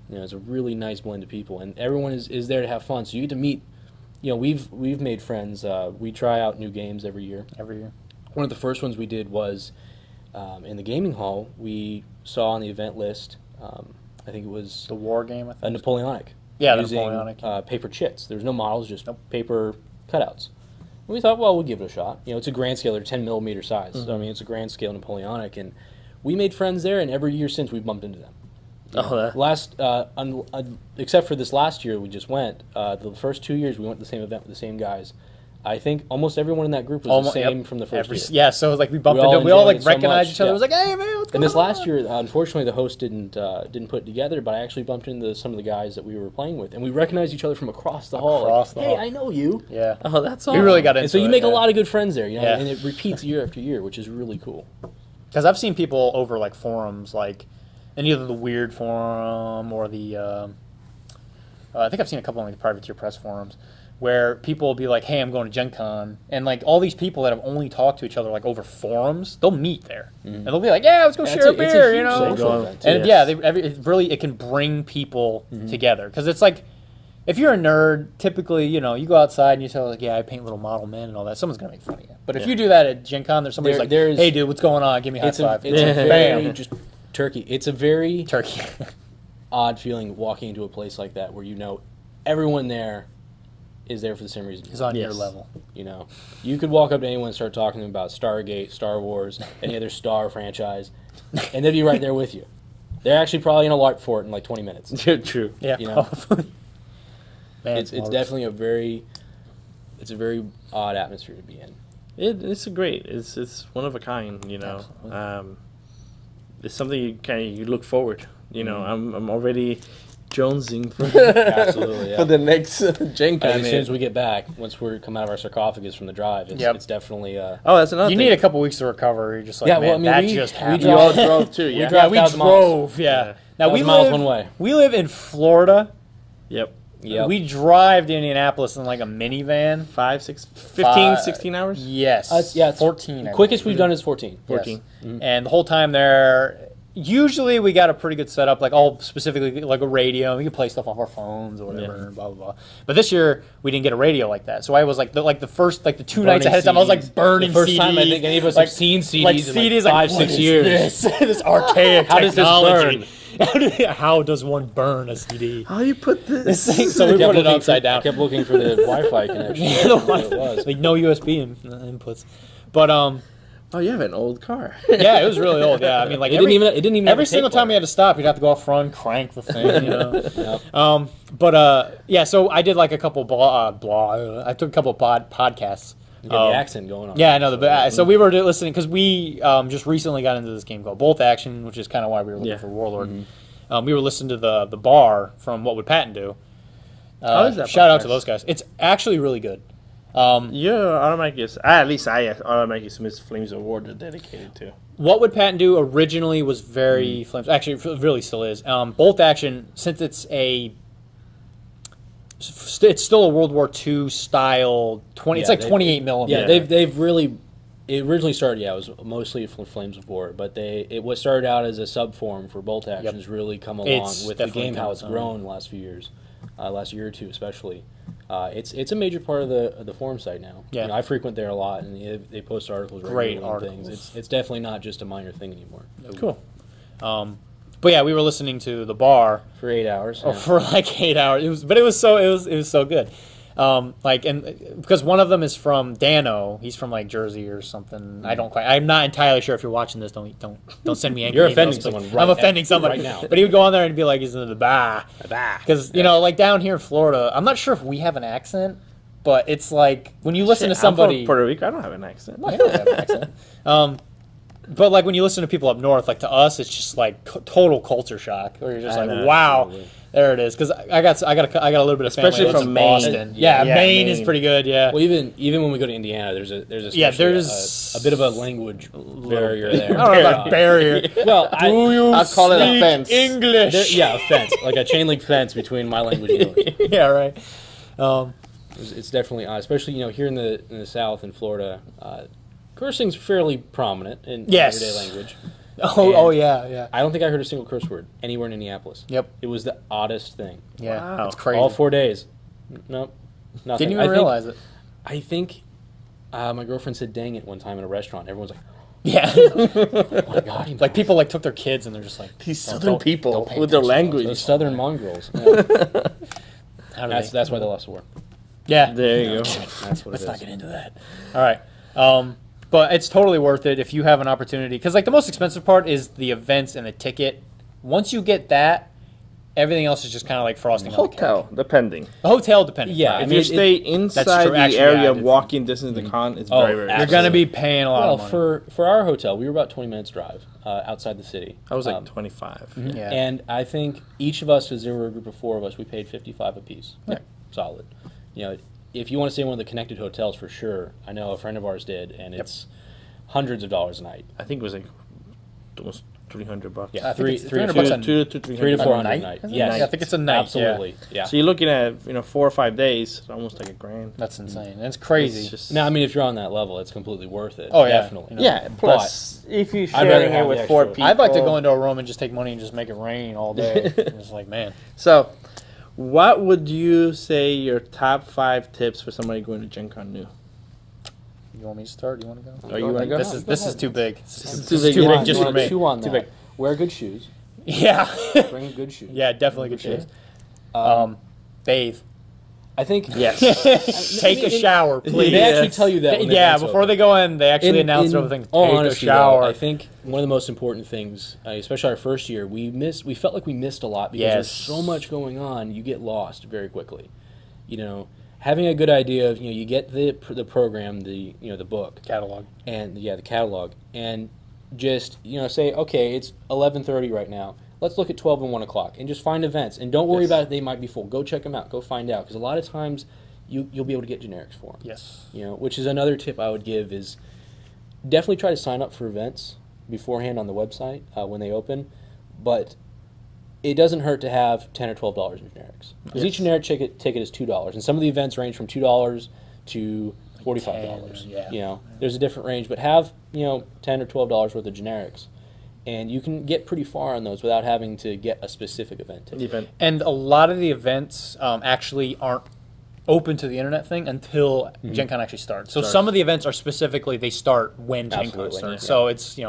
[SPEAKER 3] It's a really nice blend of people, and everyone is there to have fun. So you get to meet. We've made friends. We try out new games every year.
[SPEAKER 2] Every year.
[SPEAKER 3] One of the first ones we did was in the gaming hall. We saw on the event list. I think it was
[SPEAKER 2] The war game, I think.
[SPEAKER 3] a Napoleonic.
[SPEAKER 2] Yeah, the
[SPEAKER 3] using,
[SPEAKER 2] Napoleonic.
[SPEAKER 3] Paper chits. There was no models, just paper cutouts. And we thought, well, we'll give it a shot. It's a grand scale, or 10 millimeter size. So, I mean, it's a grand scale Napoleonic, and we made friends there. And every year since, we've bumped into them. Except for this last year we just went. The first 2 years we went to the same event with the same guys. I think almost everyone in that group was the same from the first year.
[SPEAKER 2] Yeah, so like we bumped
[SPEAKER 3] We all
[SPEAKER 2] into, we all like
[SPEAKER 3] enjoyed it so
[SPEAKER 2] recognized
[SPEAKER 3] much,
[SPEAKER 2] each other.
[SPEAKER 3] yeah.
[SPEAKER 2] It was like, hey man, what's going
[SPEAKER 3] And this
[SPEAKER 2] on?
[SPEAKER 3] last year, unfortunately, the host didn't put it together. But I actually bumped into some of the guys that we were playing with, and we recognized each other from across the hall.
[SPEAKER 2] Across the
[SPEAKER 3] hey,
[SPEAKER 2] hall.
[SPEAKER 3] I know you.
[SPEAKER 2] Yeah.
[SPEAKER 1] Oh, that's all.
[SPEAKER 2] We really got into
[SPEAKER 3] And so you
[SPEAKER 2] it,
[SPEAKER 3] make a
[SPEAKER 2] yeah.
[SPEAKER 3] lot of good friends there,
[SPEAKER 2] Yeah.
[SPEAKER 3] and it repeats year after year, which is really cool.
[SPEAKER 2] Because I've seen people over like forums, like in either the Weird forum or the, I think I've seen a couple on like the Privateer Press forums, where people will be like, "Hey, I'm going to Gen Con," and like all these people that have only talked to each other like over forums, they'll meet there, and they'll be like, "Yeah, let's go share a
[SPEAKER 3] It's
[SPEAKER 2] beer,"
[SPEAKER 3] huge
[SPEAKER 2] you know.
[SPEAKER 3] social event,
[SPEAKER 2] And
[SPEAKER 1] Yes.
[SPEAKER 2] it can bring people together because it's like. If you're a nerd, typically, you go outside and you tell like, yeah, I paint little model men and all that. Someone's gonna make fun of you. But if you do that at Gen Con, there's somebody's like,
[SPEAKER 3] there's-
[SPEAKER 2] hey, dude, what's going on? Give me a high
[SPEAKER 3] It's a
[SPEAKER 2] five.
[SPEAKER 3] very
[SPEAKER 2] Bam.
[SPEAKER 3] just turkey. It's a very
[SPEAKER 2] Turkey.
[SPEAKER 3] odd feeling walking into a place like that where everyone there is there for the same reason.
[SPEAKER 2] is on your
[SPEAKER 1] Yes.
[SPEAKER 2] level.
[SPEAKER 3] You could walk up to anyone and start talking to them about Stargate, Star Wars, any other Star franchise, and they'd be right there with you. They're actually probably in a LARP for it in like 20 minutes.
[SPEAKER 1] True.
[SPEAKER 2] Yeah,
[SPEAKER 3] You know?
[SPEAKER 2] probably. Man,
[SPEAKER 3] It's definitely a very it's a very odd atmosphere to be in.
[SPEAKER 1] It's great. It's one of a kind. You know, it's something you look forward. You know, I'm already jonesing for
[SPEAKER 3] Absolutely, yeah.
[SPEAKER 1] for the next Gen Con.
[SPEAKER 3] And as soon as we get back, once we come out of our sarcophagus from the drive, it's definitely.
[SPEAKER 1] Oh, that's another.
[SPEAKER 2] You
[SPEAKER 1] thing.
[SPEAKER 2] need a couple weeks to recover. You're just like,
[SPEAKER 3] Yeah,
[SPEAKER 2] man,
[SPEAKER 3] well, I mean,
[SPEAKER 2] that
[SPEAKER 3] we-
[SPEAKER 2] just
[SPEAKER 3] we
[SPEAKER 2] happened.
[SPEAKER 1] You all drove too. Yeah.
[SPEAKER 3] drive
[SPEAKER 2] we
[SPEAKER 3] 1,000 miles.
[SPEAKER 2] drove. Yeah. Now we
[SPEAKER 3] 1,000 miles
[SPEAKER 2] live
[SPEAKER 3] one way.
[SPEAKER 2] We live in Florida.
[SPEAKER 1] Yep.
[SPEAKER 3] Yep.
[SPEAKER 2] We drive to Indianapolis in like a minivan.
[SPEAKER 1] 5, 6, 15,
[SPEAKER 2] Five-
[SPEAKER 1] 16 hours.
[SPEAKER 2] Yes.
[SPEAKER 3] It's
[SPEAKER 2] 14. I
[SPEAKER 3] Quickest
[SPEAKER 2] believe.
[SPEAKER 3] we've done is 14.
[SPEAKER 1] 14.
[SPEAKER 2] Yes. And the whole time there, usually we got a pretty good setup, like all specifically like a radio. We could play stuff off our phones or whatever,
[SPEAKER 1] Yeah.
[SPEAKER 2] blah blah blah. But this year we didn't get a radio like that, so I was like the first like the 2 nights ahead of time, I was like burning.
[SPEAKER 3] The first
[SPEAKER 2] CDs,
[SPEAKER 3] time I think any of us
[SPEAKER 2] like,
[SPEAKER 3] have seen CDs
[SPEAKER 2] like
[SPEAKER 3] in
[SPEAKER 2] CDs
[SPEAKER 3] like
[SPEAKER 2] like
[SPEAKER 3] 5,
[SPEAKER 2] what
[SPEAKER 3] 6
[SPEAKER 2] is
[SPEAKER 3] years.
[SPEAKER 2] This, this archaic
[SPEAKER 3] How does this
[SPEAKER 2] technology. How does one burn a CD?
[SPEAKER 1] How you put this?
[SPEAKER 2] So we
[SPEAKER 3] I kept
[SPEAKER 2] put it
[SPEAKER 3] looking
[SPEAKER 2] upside
[SPEAKER 3] I
[SPEAKER 2] down.
[SPEAKER 3] kept looking for the Wi-Fi connection.
[SPEAKER 2] Yeah, the
[SPEAKER 3] What it was.
[SPEAKER 2] like no USB inputs, but
[SPEAKER 1] Oh, you have an old car.
[SPEAKER 2] yeah, it was really old. Yeah, I mean like
[SPEAKER 3] It didn't even have
[SPEAKER 2] every
[SPEAKER 3] a tape
[SPEAKER 2] single time we
[SPEAKER 3] player.
[SPEAKER 2] had to stop, you'd have to go out front, crank the thing, you know.
[SPEAKER 3] Yep.
[SPEAKER 2] But yeah, so I did like a couple I took a couple podcasts.
[SPEAKER 3] You got the accent going on.
[SPEAKER 2] Yeah, I know. So we were listening because we just recently got into this game called Bolt Action, which is kind of why we were looking for Warlord. We were listening to the bar from What Would Patton Do.
[SPEAKER 1] How is that
[SPEAKER 2] Shout out to
[SPEAKER 1] podcast?
[SPEAKER 2] those guys. It's actually really good.
[SPEAKER 1] You're automatically, at least I automatically assume it's Flames of War they're dedicated to.
[SPEAKER 2] What Would Patton Do originally was very Flames. Actually, it really still is. Bolt Action, since it's still a World War II style 20. It's
[SPEAKER 3] Yeah,
[SPEAKER 2] like 28 millimeter.
[SPEAKER 3] Yeah, they've really. It originally started, it was mostly for Flames of War, but it was started out as a sub form for Bolt Action. Has really come along
[SPEAKER 2] It's
[SPEAKER 3] with the
[SPEAKER 2] definitely
[SPEAKER 3] game,
[SPEAKER 2] come
[SPEAKER 3] how it's
[SPEAKER 2] its own.
[SPEAKER 3] grown the last few years, last year or two especially. It's a major part of the forum site now.
[SPEAKER 2] Yeah.
[SPEAKER 3] You know, I frequent there a lot, and they post articles
[SPEAKER 2] Great
[SPEAKER 3] regularly and things.
[SPEAKER 2] articles.
[SPEAKER 3] It's definitely not just a minor thing anymore.
[SPEAKER 1] Cool.
[SPEAKER 2] But yeah, we were listening to the bar
[SPEAKER 3] For 8 hours.
[SPEAKER 2] for like 8 hours. It was so good. Because one of them is from Dano. He's from like Jersey or something. I'm not entirely sure if you're watching this. Don't send me angry
[SPEAKER 3] You're
[SPEAKER 2] emails,
[SPEAKER 3] offending
[SPEAKER 2] but
[SPEAKER 3] someone
[SPEAKER 2] I'm
[SPEAKER 3] right
[SPEAKER 2] offending somebody
[SPEAKER 3] right now.
[SPEAKER 2] But he would go on there and be like, he's in the bah. Because, you know, like down here in Florida, I'm not sure if we have an accent, but it's like when you listen to somebody.
[SPEAKER 1] I'm from Puerto Rico. I don't have an accent.
[SPEAKER 2] I don't have an accent. But like when you listen to people up north, like to us, it's just like total culture shock. Where you're just
[SPEAKER 1] I
[SPEAKER 2] like,
[SPEAKER 1] know.
[SPEAKER 2] wow,
[SPEAKER 3] Absolutely.
[SPEAKER 2] there it is. Because I got a little bit of
[SPEAKER 1] Especially
[SPEAKER 2] family that's
[SPEAKER 1] from
[SPEAKER 2] in
[SPEAKER 1] Maine.
[SPEAKER 2] Boston. Yeah,
[SPEAKER 1] Yeah,
[SPEAKER 2] Maine is
[SPEAKER 1] Maine.
[SPEAKER 2] pretty good. Yeah,
[SPEAKER 3] Well, even when we go to Indiana, there's
[SPEAKER 2] Yeah,
[SPEAKER 3] especially
[SPEAKER 2] there's
[SPEAKER 3] a bit of a language barrier there.
[SPEAKER 2] I don't know about barrier.
[SPEAKER 3] Well,
[SPEAKER 2] Do you
[SPEAKER 1] I'll call it a
[SPEAKER 2] speak
[SPEAKER 1] fence.
[SPEAKER 2] English?
[SPEAKER 3] yeah, a fence, like a chain link fence between my language and yours.
[SPEAKER 2] yeah, right.
[SPEAKER 3] It's definitely especially here in the South in Florida, cursing's fairly prominent in
[SPEAKER 2] Yes.
[SPEAKER 3] everyday language.
[SPEAKER 2] Oh yeah.
[SPEAKER 3] I don't think I heard a single curse word anywhere in Indianapolis.
[SPEAKER 2] Yep.
[SPEAKER 3] It was the oddest thing.
[SPEAKER 2] Yeah,
[SPEAKER 1] Wow.
[SPEAKER 2] it's crazy.
[SPEAKER 3] All 4 days. Nope. Nothing.
[SPEAKER 2] Didn't even realize it.
[SPEAKER 3] I think my girlfriend said "dang it" one time in a restaurant. Everyone's like,
[SPEAKER 2] Yeah,
[SPEAKER 3] "Oh my god!"
[SPEAKER 2] like people like took their kids and they're just like
[SPEAKER 1] These
[SPEAKER 2] don't-
[SPEAKER 1] southern
[SPEAKER 2] don't-
[SPEAKER 1] people
[SPEAKER 2] don't pay
[SPEAKER 1] with their
[SPEAKER 2] attention.
[SPEAKER 1] language.
[SPEAKER 3] Those southern mongrels. Yeah.
[SPEAKER 2] How do
[SPEAKER 3] That's
[SPEAKER 2] they-
[SPEAKER 3] why they lost the war.
[SPEAKER 2] yeah.
[SPEAKER 1] There you go.
[SPEAKER 3] That's what
[SPEAKER 2] Let's
[SPEAKER 3] it
[SPEAKER 2] not
[SPEAKER 3] is.
[SPEAKER 2] get into that. All right. But it's totally worth it if you have an opportunity. Because like the most expensive part is the events and the ticket. Once you get that, everything else is just kind of like frosting on the cake.
[SPEAKER 1] Hotel, depending.
[SPEAKER 2] The hotel, depending.
[SPEAKER 3] Yeah,
[SPEAKER 2] Right.
[SPEAKER 3] I
[SPEAKER 1] If
[SPEAKER 3] mean,
[SPEAKER 1] you stay inside
[SPEAKER 2] true.
[SPEAKER 1] the
[SPEAKER 2] Actually,
[SPEAKER 1] area
[SPEAKER 2] yeah,
[SPEAKER 1] of walking distance of the con, it's
[SPEAKER 3] Oh,
[SPEAKER 1] very, very
[SPEAKER 2] You're
[SPEAKER 3] absolutely.
[SPEAKER 2] going to be paying a lot
[SPEAKER 3] Well,
[SPEAKER 2] of money.
[SPEAKER 3] for our hotel, we were about 20 minutes drive outside the city.
[SPEAKER 1] I was like 25.
[SPEAKER 2] Yeah.
[SPEAKER 3] And I think each of us, because there were a group of 4 of us, we paid $55 apiece.
[SPEAKER 2] Yeah.
[SPEAKER 3] Solid. If you want to stay in one of the connected hotels, for sure. I know a friend of ours did, and it's hundreds of dollars a night.
[SPEAKER 1] I think it was like almost $300.
[SPEAKER 3] Yeah,
[SPEAKER 2] I think it's
[SPEAKER 3] three to
[SPEAKER 2] $300
[SPEAKER 3] four-
[SPEAKER 2] a night.
[SPEAKER 1] 2 to 300.
[SPEAKER 3] 300 to 400
[SPEAKER 2] night?
[SPEAKER 3] a night.
[SPEAKER 2] Is it?
[SPEAKER 3] Yes,
[SPEAKER 2] Yeah, I think it's a night,
[SPEAKER 3] Absolutely. Yeah.
[SPEAKER 1] So you're looking at 4 or 5 days, almost like $1,000.
[SPEAKER 2] That's insane. That's crazy.
[SPEAKER 1] It's just,
[SPEAKER 3] Now, I mean, if you're on that level, it's completely worth it.
[SPEAKER 2] Oh, yeah.
[SPEAKER 3] Definitely.
[SPEAKER 1] yeah. Plus, if you're
[SPEAKER 3] I'd rather
[SPEAKER 1] sharing
[SPEAKER 3] have
[SPEAKER 1] it
[SPEAKER 3] the
[SPEAKER 1] with 4
[SPEAKER 3] extra-
[SPEAKER 1] people,
[SPEAKER 2] I'd like to go into a room and just take money and just make it rain all day. It's like, man.
[SPEAKER 1] So, what would you say your top 5 tips for somebody going to Gen Con new?
[SPEAKER 2] You want me to start? You want to go?
[SPEAKER 1] Oh, you want to go?
[SPEAKER 2] This is too big. This
[SPEAKER 1] too
[SPEAKER 2] is
[SPEAKER 1] big.
[SPEAKER 2] too
[SPEAKER 1] You
[SPEAKER 2] big
[SPEAKER 1] want-
[SPEAKER 2] just
[SPEAKER 1] you
[SPEAKER 2] for
[SPEAKER 1] want
[SPEAKER 2] me.
[SPEAKER 3] Chew on
[SPEAKER 2] Too
[SPEAKER 3] that.
[SPEAKER 2] big.
[SPEAKER 3] Wear good shoes.
[SPEAKER 2] Yeah.
[SPEAKER 3] Bring good shoes.
[SPEAKER 2] Yeah, definitely good
[SPEAKER 3] Good
[SPEAKER 2] shoes.
[SPEAKER 3] shoes.
[SPEAKER 2] Bathe.
[SPEAKER 3] I think.
[SPEAKER 1] Yes.
[SPEAKER 2] Take a shower, please.
[SPEAKER 3] They actually
[SPEAKER 1] Yes.
[SPEAKER 3] tell you that. When
[SPEAKER 2] Yeah,
[SPEAKER 3] they
[SPEAKER 2] before they go in, they actually announce everything.
[SPEAKER 3] All
[SPEAKER 2] Take
[SPEAKER 3] honesty,
[SPEAKER 2] a shower.
[SPEAKER 3] though, I think one of the most important things, especially our first year, we felt like we missed a lot because there's
[SPEAKER 2] Yes.
[SPEAKER 3] so much going on. You get lost very quickly. having a good idea of, you get the program, the book
[SPEAKER 2] Catalog.
[SPEAKER 3] and the catalog, and just say, okay, it's 11:30 right now. Let's look at 12 and 1 o'clock, and just find events, and don't worry about it. They might be full. Go check them out. Go find out, because a lot of times you'll be able to get generics for them.
[SPEAKER 2] Yes.
[SPEAKER 3] Which is another tip I would give is definitely try to sign up for events beforehand on the website when they open, but it doesn't hurt to have $10 or $12 in generics. Because each generic ticket is $2, and some of the events range from $2 to $45.
[SPEAKER 2] Yeah.
[SPEAKER 3] There's a different range, but have $10 or $12 worth of generics, and you can get pretty far on those without having to get a specific event ticket.
[SPEAKER 2] And a lot of the events actually aren't open to the internet thing until Gen Con actually starts. So some of the events are specifically, they start when Gen Con starts.
[SPEAKER 3] Yeah.
[SPEAKER 2] So it's,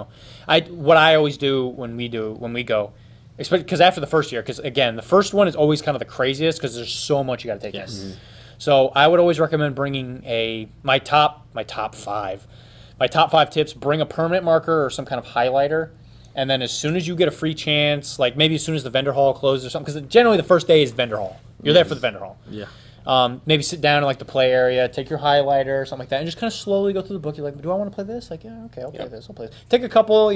[SPEAKER 2] what I always do when we go, especially because after the first year, because again, the first one is always kind of the craziest because there's so much you got to take in. So I would always recommend bringing my top 5 tips. Bring a permanent marker or some kind of highlighter, and then as soon as you get a free chance, like maybe as soon as the vendor hall closes or something, because generally the first day is vendor hall. You're there for the vendor hall.
[SPEAKER 1] Yeah.
[SPEAKER 2] Maybe sit down in like the play area, take your highlighter or something like that, and just kind of slowly go through the book. You're like, do I want to play this? Like, yeah, okay, I'll play this. I'll play this. Take a couple,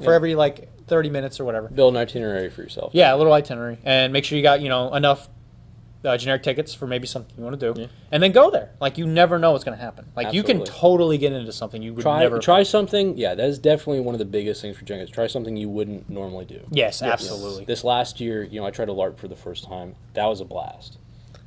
[SPEAKER 2] for every like 30 minutes or whatever.
[SPEAKER 3] Build an itinerary for yourself.
[SPEAKER 2] Yeah, a little itinerary, and make sure you got enough generic tickets for maybe something you want to do, and then go there. Like, you never know what's going to happen. Like, you can totally get into something you would never
[SPEAKER 3] try something. Yeah, that is definitely one of the biggest things for Gen Con. Try something you wouldn't normally do.
[SPEAKER 2] Yes, absolutely.
[SPEAKER 3] This last year, I tried to LARP for the first time. That was a blast.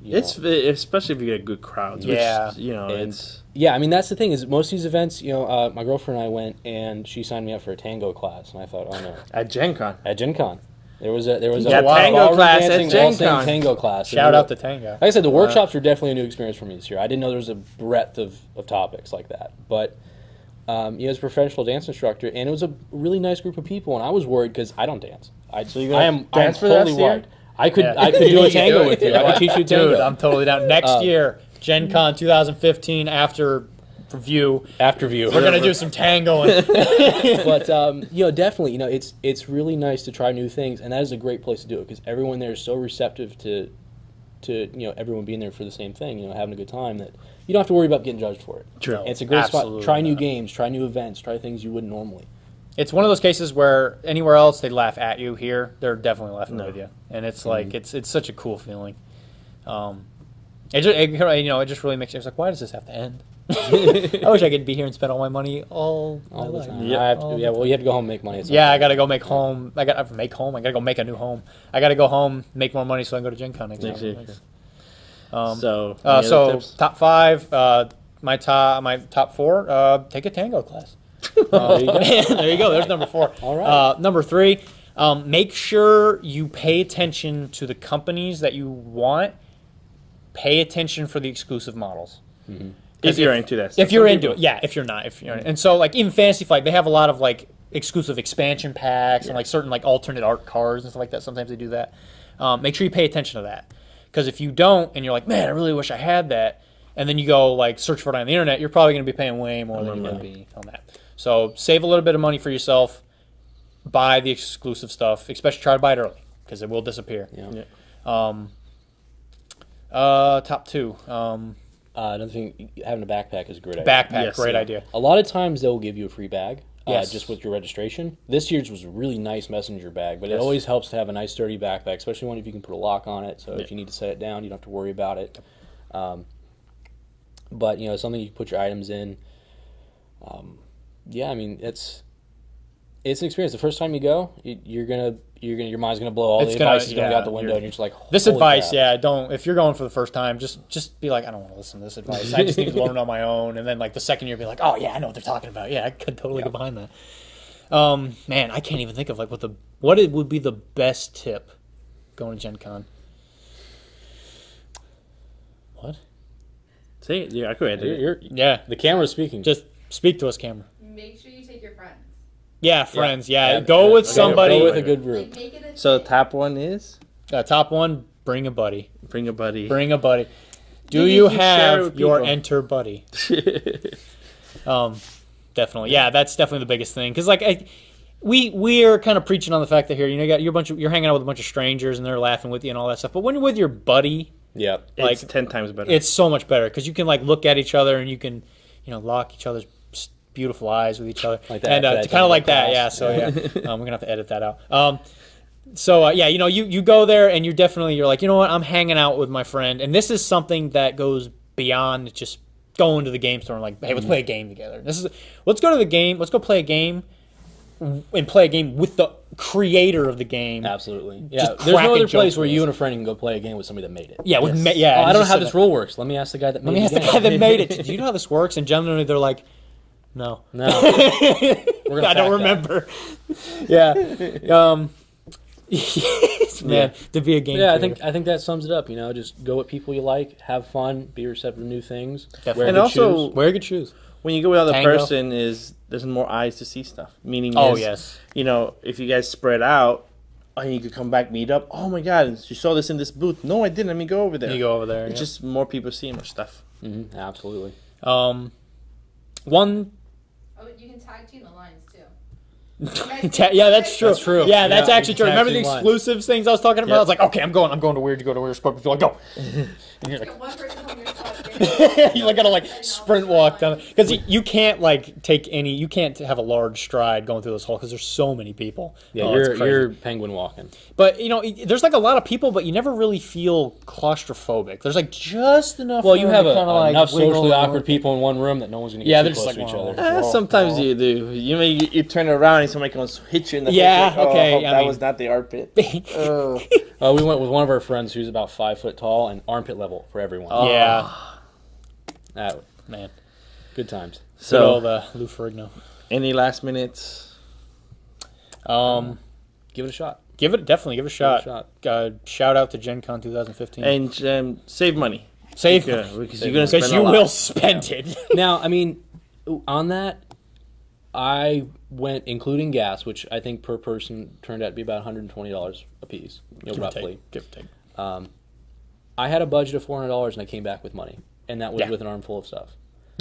[SPEAKER 1] It's especially if you get good crowds.
[SPEAKER 2] Yeah.
[SPEAKER 1] Which, it's
[SPEAKER 3] yeah. I mean, that's the thing is most of these events. My girlfriend and I went, and she signed me up for a tango class, and I thought, oh no.
[SPEAKER 1] At Gen Con.
[SPEAKER 3] At Gen Con, there was a
[SPEAKER 1] tango class at Gen Con.
[SPEAKER 3] Tango class.
[SPEAKER 2] Shout out to Tango.
[SPEAKER 3] Like I said, the workshops were definitely a new experience for me this year. I didn't know there was a breadth of topics like that, but. As a professional dance instructor, and it was a really nice group of people, and I was worried because I don't dance.
[SPEAKER 1] So you're gonna dance for
[SPEAKER 3] totally
[SPEAKER 1] this year?
[SPEAKER 3] wired. I could do a tango with you. I could teach you tango.
[SPEAKER 2] Dude, I'm totally down. Next year, Gen Con 2015 after view. We're gonna do some tangoing.
[SPEAKER 3] But definitely, it's really nice to try new things, and that is a great place to do it because everyone there is so receptive to everyone being there for the same thing, having a good time, that you don't have to worry about getting judged for it.
[SPEAKER 2] True.
[SPEAKER 3] And it's a great spot. Try new games, try new events, try things you wouldn't normally.
[SPEAKER 2] It's one of those cases where anywhere else they laugh at you. Here, they're definitely laughing with you, and it's like it's such a cool feeling. It just really makes you like, why does this have to end? I wish I could be here and spend all my money all my
[SPEAKER 3] the
[SPEAKER 2] life.
[SPEAKER 3] time. You have to go home and make money.
[SPEAKER 2] I got to go make home. I got to go make a new home. I got to go home, make more money so I can go to Gen Con next year.
[SPEAKER 1] So
[SPEAKER 2] top 5, my top 4. Take a tango class. There you go. There's number 4.
[SPEAKER 3] All right.
[SPEAKER 2] Number 3. Make sure you pay attention to the companies that you want. Pay attention for the exclusive models.
[SPEAKER 3] Mm-hmm.
[SPEAKER 1] If you're into that stuff.
[SPEAKER 2] If you're into it, yeah. If you're not, and so like even Fantasy Flight, they have a lot of like exclusive expansion packs and like certain like alternate art cards and stuff like that. Sometimes they do that. Make sure you pay attention to that, because if you don't, and you're like, man, I really wish I had that, and then you go like search for it on the internet, you're probably going to be paying way more than you're going to be on that. So save a little bit of money for yourself. Buy the exclusive stuff, especially try to buy it early because it will disappear. Top 2.
[SPEAKER 3] Another thing, having a backpack is a great idea.
[SPEAKER 2] Backpack, great idea.
[SPEAKER 3] A lot of times they'll give you a free bag,
[SPEAKER 2] Yes.
[SPEAKER 3] just with your registration. This year's was a really nice messenger bag, but it always helps to have a nice sturdy backpack, especially one if you can put a lock on it. So if you need to set it down, you don't have to worry about it. But something you can put your items in. I mean it's an experience. The first time you go, your mind's gonna blow. All the advice is gonna be out the window, and you're just like,
[SPEAKER 2] this
[SPEAKER 3] holy
[SPEAKER 2] advice.
[SPEAKER 3] crap.
[SPEAKER 2] Don't. If you're going for the first time, just be like, I don't want to listen to this advice. I just need to learn on my own. And then like the second year, be like, oh yeah, I know what they're talking about. Yeah, I could totally get behind that. Man, I can't even think of like what it would be the best tip going to Gen Con. What?
[SPEAKER 1] See, I could edit it.
[SPEAKER 2] Yeah,
[SPEAKER 3] The camera's speaking.
[SPEAKER 2] just speak to us, camera.
[SPEAKER 4] Make sure you take your friends.
[SPEAKER 2] Yeah, friends. Yeah, go with somebody.
[SPEAKER 3] Go with a good group.
[SPEAKER 4] Make it a
[SPEAKER 1] So
[SPEAKER 4] thing.
[SPEAKER 1] top 1 is
[SPEAKER 2] Top 1, bring a buddy.
[SPEAKER 1] bring a buddy.
[SPEAKER 2] Bring a buddy. Do
[SPEAKER 1] You
[SPEAKER 2] you
[SPEAKER 1] need to share
[SPEAKER 2] have
[SPEAKER 1] with
[SPEAKER 2] your
[SPEAKER 1] people.
[SPEAKER 2] enter buddy? Definitely. Yeah, that's definitely the biggest thing. Because like we're kind of preaching on the fact that here, you're hanging out with a bunch of strangers and they're laughing with you and all that stuff. But when you're with your buddy,
[SPEAKER 3] Yeah.
[SPEAKER 1] It's 10 times better.
[SPEAKER 2] It's so much better because you can like look at each other and you can, lock each other's beautiful eyes with each other,
[SPEAKER 3] Like that,
[SPEAKER 2] and kind of like that. Yeah. So yeah, we're gonna have to edit that out. You go there and you're like, you know what, I'm hanging out with my friend, and this is something that goes beyond just going to the game store and like, hey, let's play a game together. Let's go to the game, let's go play a game, and play a game with the creator of the game.
[SPEAKER 3] Absolutely. Yeah.
[SPEAKER 2] Just
[SPEAKER 3] There's no
[SPEAKER 2] cracking
[SPEAKER 3] other place
[SPEAKER 2] jokes
[SPEAKER 3] where
[SPEAKER 2] with
[SPEAKER 3] you
[SPEAKER 2] us.
[SPEAKER 3] and a friend can go play a game with somebody that made it.
[SPEAKER 2] Yeah,
[SPEAKER 1] Yes.
[SPEAKER 3] Oh, I don't know how
[SPEAKER 2] just
[SPEAKER 3] this rule works. Let me ask the guy that made
[SPEAKER 2] Let me ask the guy that made it. Do you know how this works? And generally, they're like, no.
[SPEAKER 3] No. We're gonna
[SPEAKER 2] I don't
[SPEAKER 3] fact
[SPEAKER 2] remember. Yeah. Man, to be a game.
[SPEAKER 3] Yeah,
[SPEAKER 2] creator.
[SPEAKER 3] I think that sums it up. Just go with people you like, have fun, be receptive to new things.
[SPEAKER 2] Definitely.
[SPEAKER 3] Wear
[SPEAKER 1] And
[SPEAKER 3] good
[SPEAKER 1] also-
[SPEAKER 3] shoes.
[SPEAKER 2] Wear good shoes.
[SPEAKER 1] when you go with other
[SPEAKER 2] Tango.
[SPEAKER 1] person, there's more eyes to see stuff. Meaning,
[SPEAKER 2] Oh,
[SPEAKER 1] is,
[SPEAKER 2] yes.
[SPEAKER 1] if you guys spread out, and you could come back, meet up. Oh my God, you saw this in this booth. No, I didn't. Let me go over there.
[SPEAKER 2] You go over there.
[SPEAKER 1] It's
[SPEAKER 2] yeah.
[SPEAKER 1] just more people seeing more stuff.
[SPEAKER 3] Mm-hmm, absolutely.
[SPEAKER 2] One.
[SPEAKER 4] Oh, you can tag team the lines too.
[SPEAKER 2] Yeah, that's true.
[SPEAKER 3] That's true.
[SPEAKER 2] Yeah, that's
[SPEAKER 3] Yeah,
[SPEAKER 2] actually true.
[SPEAKER 3] tag
[SPEAKER 2] Remember the
[SPEAKER 3] team lines.
[SPEAKER 2] exclusives things I was talking about?
[SPEAKER 1] Yep.
[SPEAKER 2] I was like, okay, I'm going to where to go to where you're like, go. And you're like,
[SPEAKER 4] Get one person from your spot.
[SPEAKER 2] you like gotta like sprint walk down because you can't like you can't have a large stride going through this hall because there's so many people.
[SPEAKER 3] Yeah,
[SPEAKER 2] Oh, it's crazy.
[SPEAKER 3] you're penguin walking.
[SPEAKER 2] But there's like a lot of people, but you never really feel claustrophobic. There's like just enough.
[SPEAKER 3] Well, you
[SPEAKER 2] room
[SPEAKER 3] have
[SPEAKER 2] to kinda, like,
[SPEAKER 3] enough
[SPEAKER 2] wiggle
[SPEAKER 3] socially
[SPEAKER 2] and-
[SPEAKER 3] awkward people in one room that no one's going to
[SPEAKER 2] Yeah,
[SPEAKER 3] get
[SPEAKER 2] they're
[SPEAKER 3] too
[SPEAKER 2] just
[SPEAKER 3] close
[SPEAKER 2] like,
[SPEAKER 3] to each other.
[SPEAKER 2] "Whoa."
[SPEAKER 1] Sometimes you do. You turn around and somebody comes hit you in the
[SPEAKER 2] Yeah,
[SPEAKER 1] face. Like,
[SPEAKER 2] okay,
[SPEAKER 1] hope
[SPEAKER 2] I
[SPEAKER 1] that
[SPEAKER 2] mean-
[SPEAKER 1] was not the armpit.
[SPEAKER 3] We went with one of our friends who's about 5 foot tall and armpit level for everyone.
[SPEAKER 2] Yeah,
[SPEAKER 3] That-
[SPEAKER 2] man.
[SPEAKER 3] good times.
[SPEAKER 2] Good
[SPEAKER 1] So,
[SPEAKER 2] old Lou Ferrigno.
[SPEAKER 1] any last minutes?
[SPEAKER 3] Give it a shot.
[SPEAKER 2] Definitely give it a shot.
[SPEAKER 3] shot.
[SPEAKER 2] Shout out to Gen Con 2015.
[SPEAKER 1] And save money.
[SPEAKER 2] Save
[SPEAKER 1] Because
[SPEAKER 2] money.
[SPEAKER 1] you're going to spend
[SPEAKER 2] Because
[SPEAKER 1] a
[SPEAKER 2] you
[SPEAKER 1] lot.
[SPEAKER 2] will spend it.
[SPEAKER 3] Now, I mean, on that, I went, including gas, which I think per person turned out to be about $120 a piece, roughly.
[SPEAKER 2] Give or take.
[SPEAKER 3] I had a budget of $400 and I came back with money, and that was
[SPEAKER 2] Yeah.
[SPEAKER 3] with an armful of stuff.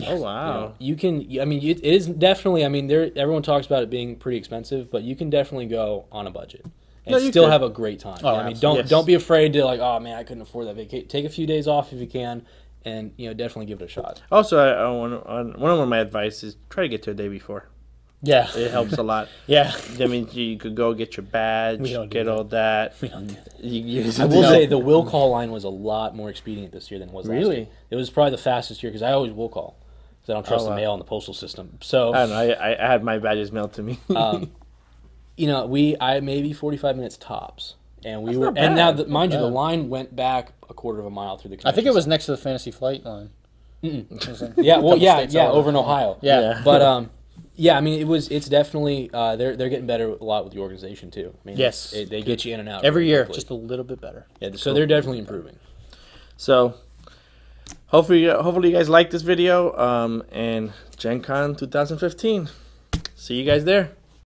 [SPEAKER 1] Oh, wow.
[SPEAKER 3] You can, I mean, it is definitely, I mean, everyone talks about it being pretty expensive, but you can definitely go on a budget and
[SPEAKER 1] No, you
[SPEAKER 3] still
[SPEAKER 1] could.
[SPEAKER 3] have a great time.
[SPEAKER 2] Oh,
[SPEAKER 3] I mean,
[SPEAKER 2] absolutely.
[SPEAKER 1] Yes.
[SPEAKER 3] don't be afraid to like, oh man, I couldn't afford that vacation. Take a few days off if you can, and definitely give it a shot.
[SPEAKER 1] Also, one of my advice is try to get to a day before.
[SPEAKER 2] Yeah.
[SPEAKER 1] It helps a lot.
[SPEAKER 2] Yeah.
[SPEAKER 1] I mean, you could go get your badge,
[SPEAKER 2] We don't do
[SPEAKER 1] get
[SPEAKER 2] that.
[SPEAKER 1] all that.
[SPEAKER 2] We don't do that.
[SPEAKER 3] I will say the will call line was a lot more expedient this year than it was last
[SPEAKER 1] Really?
[SPEAKER 3] year. It was probably the fastest year because I always will call because I don't trust
[SPEAKER 1] Oh,
[SPEAKER 3] the
[SPEAKER 1] wow.
[SPEAKER 3] mail and the postal system. So
[SPEAKER 1] I don't know. I had my badges mailed to me.
[SPEAKER 3] I maybe 45 minutes tops, and we
[SPEAKER 1] That's
[SPEAKER 3] were.
[SPEAKER 1] not
[SPEAKER 3] And now,
[SPEAKER 1] bad.
[SPEAKER 3] mind you, the
[SPEAKER 2] bad.
[SPEAKER 3] line went back a quarter of a mile through the.
[SPEAKER 2] I think it was
[SPEAKER 3] convention
[SPEAKER 2] next to the Fantasy Flight line.
[SPEAKER 3] center. Yeah, well,
[SPEAKER 2] couple
[SPEAKER 3] yeah,
[SPEAKER 2] states
[SPEAKER 3] yeah,
[SPEAKER 2] over.
[SPEAKER 3] over in Ohio.
[SPEAKER 2] Yeah.
[SPEAKER 1] Yeah.
[SPEAKER 3] But yeah, I mean, it's definitely they're getting better a lot with the organization too. I mean,
[SPEAKER 2] Yes.
[SPEAKER 3] they get you in and out
[SPEAKER 2] Every
[SPEAKER 3] very
[SPEAKER 2] year,
[SPEAKER 3] quickly.
[SPEAKER 2] just a little bit better.
[SPEAKER 3] Yeah, so they're definitely improving.
[SPEAKER 1] So, hopefully you guys like this video. And Gen Con 2015. See you guys there.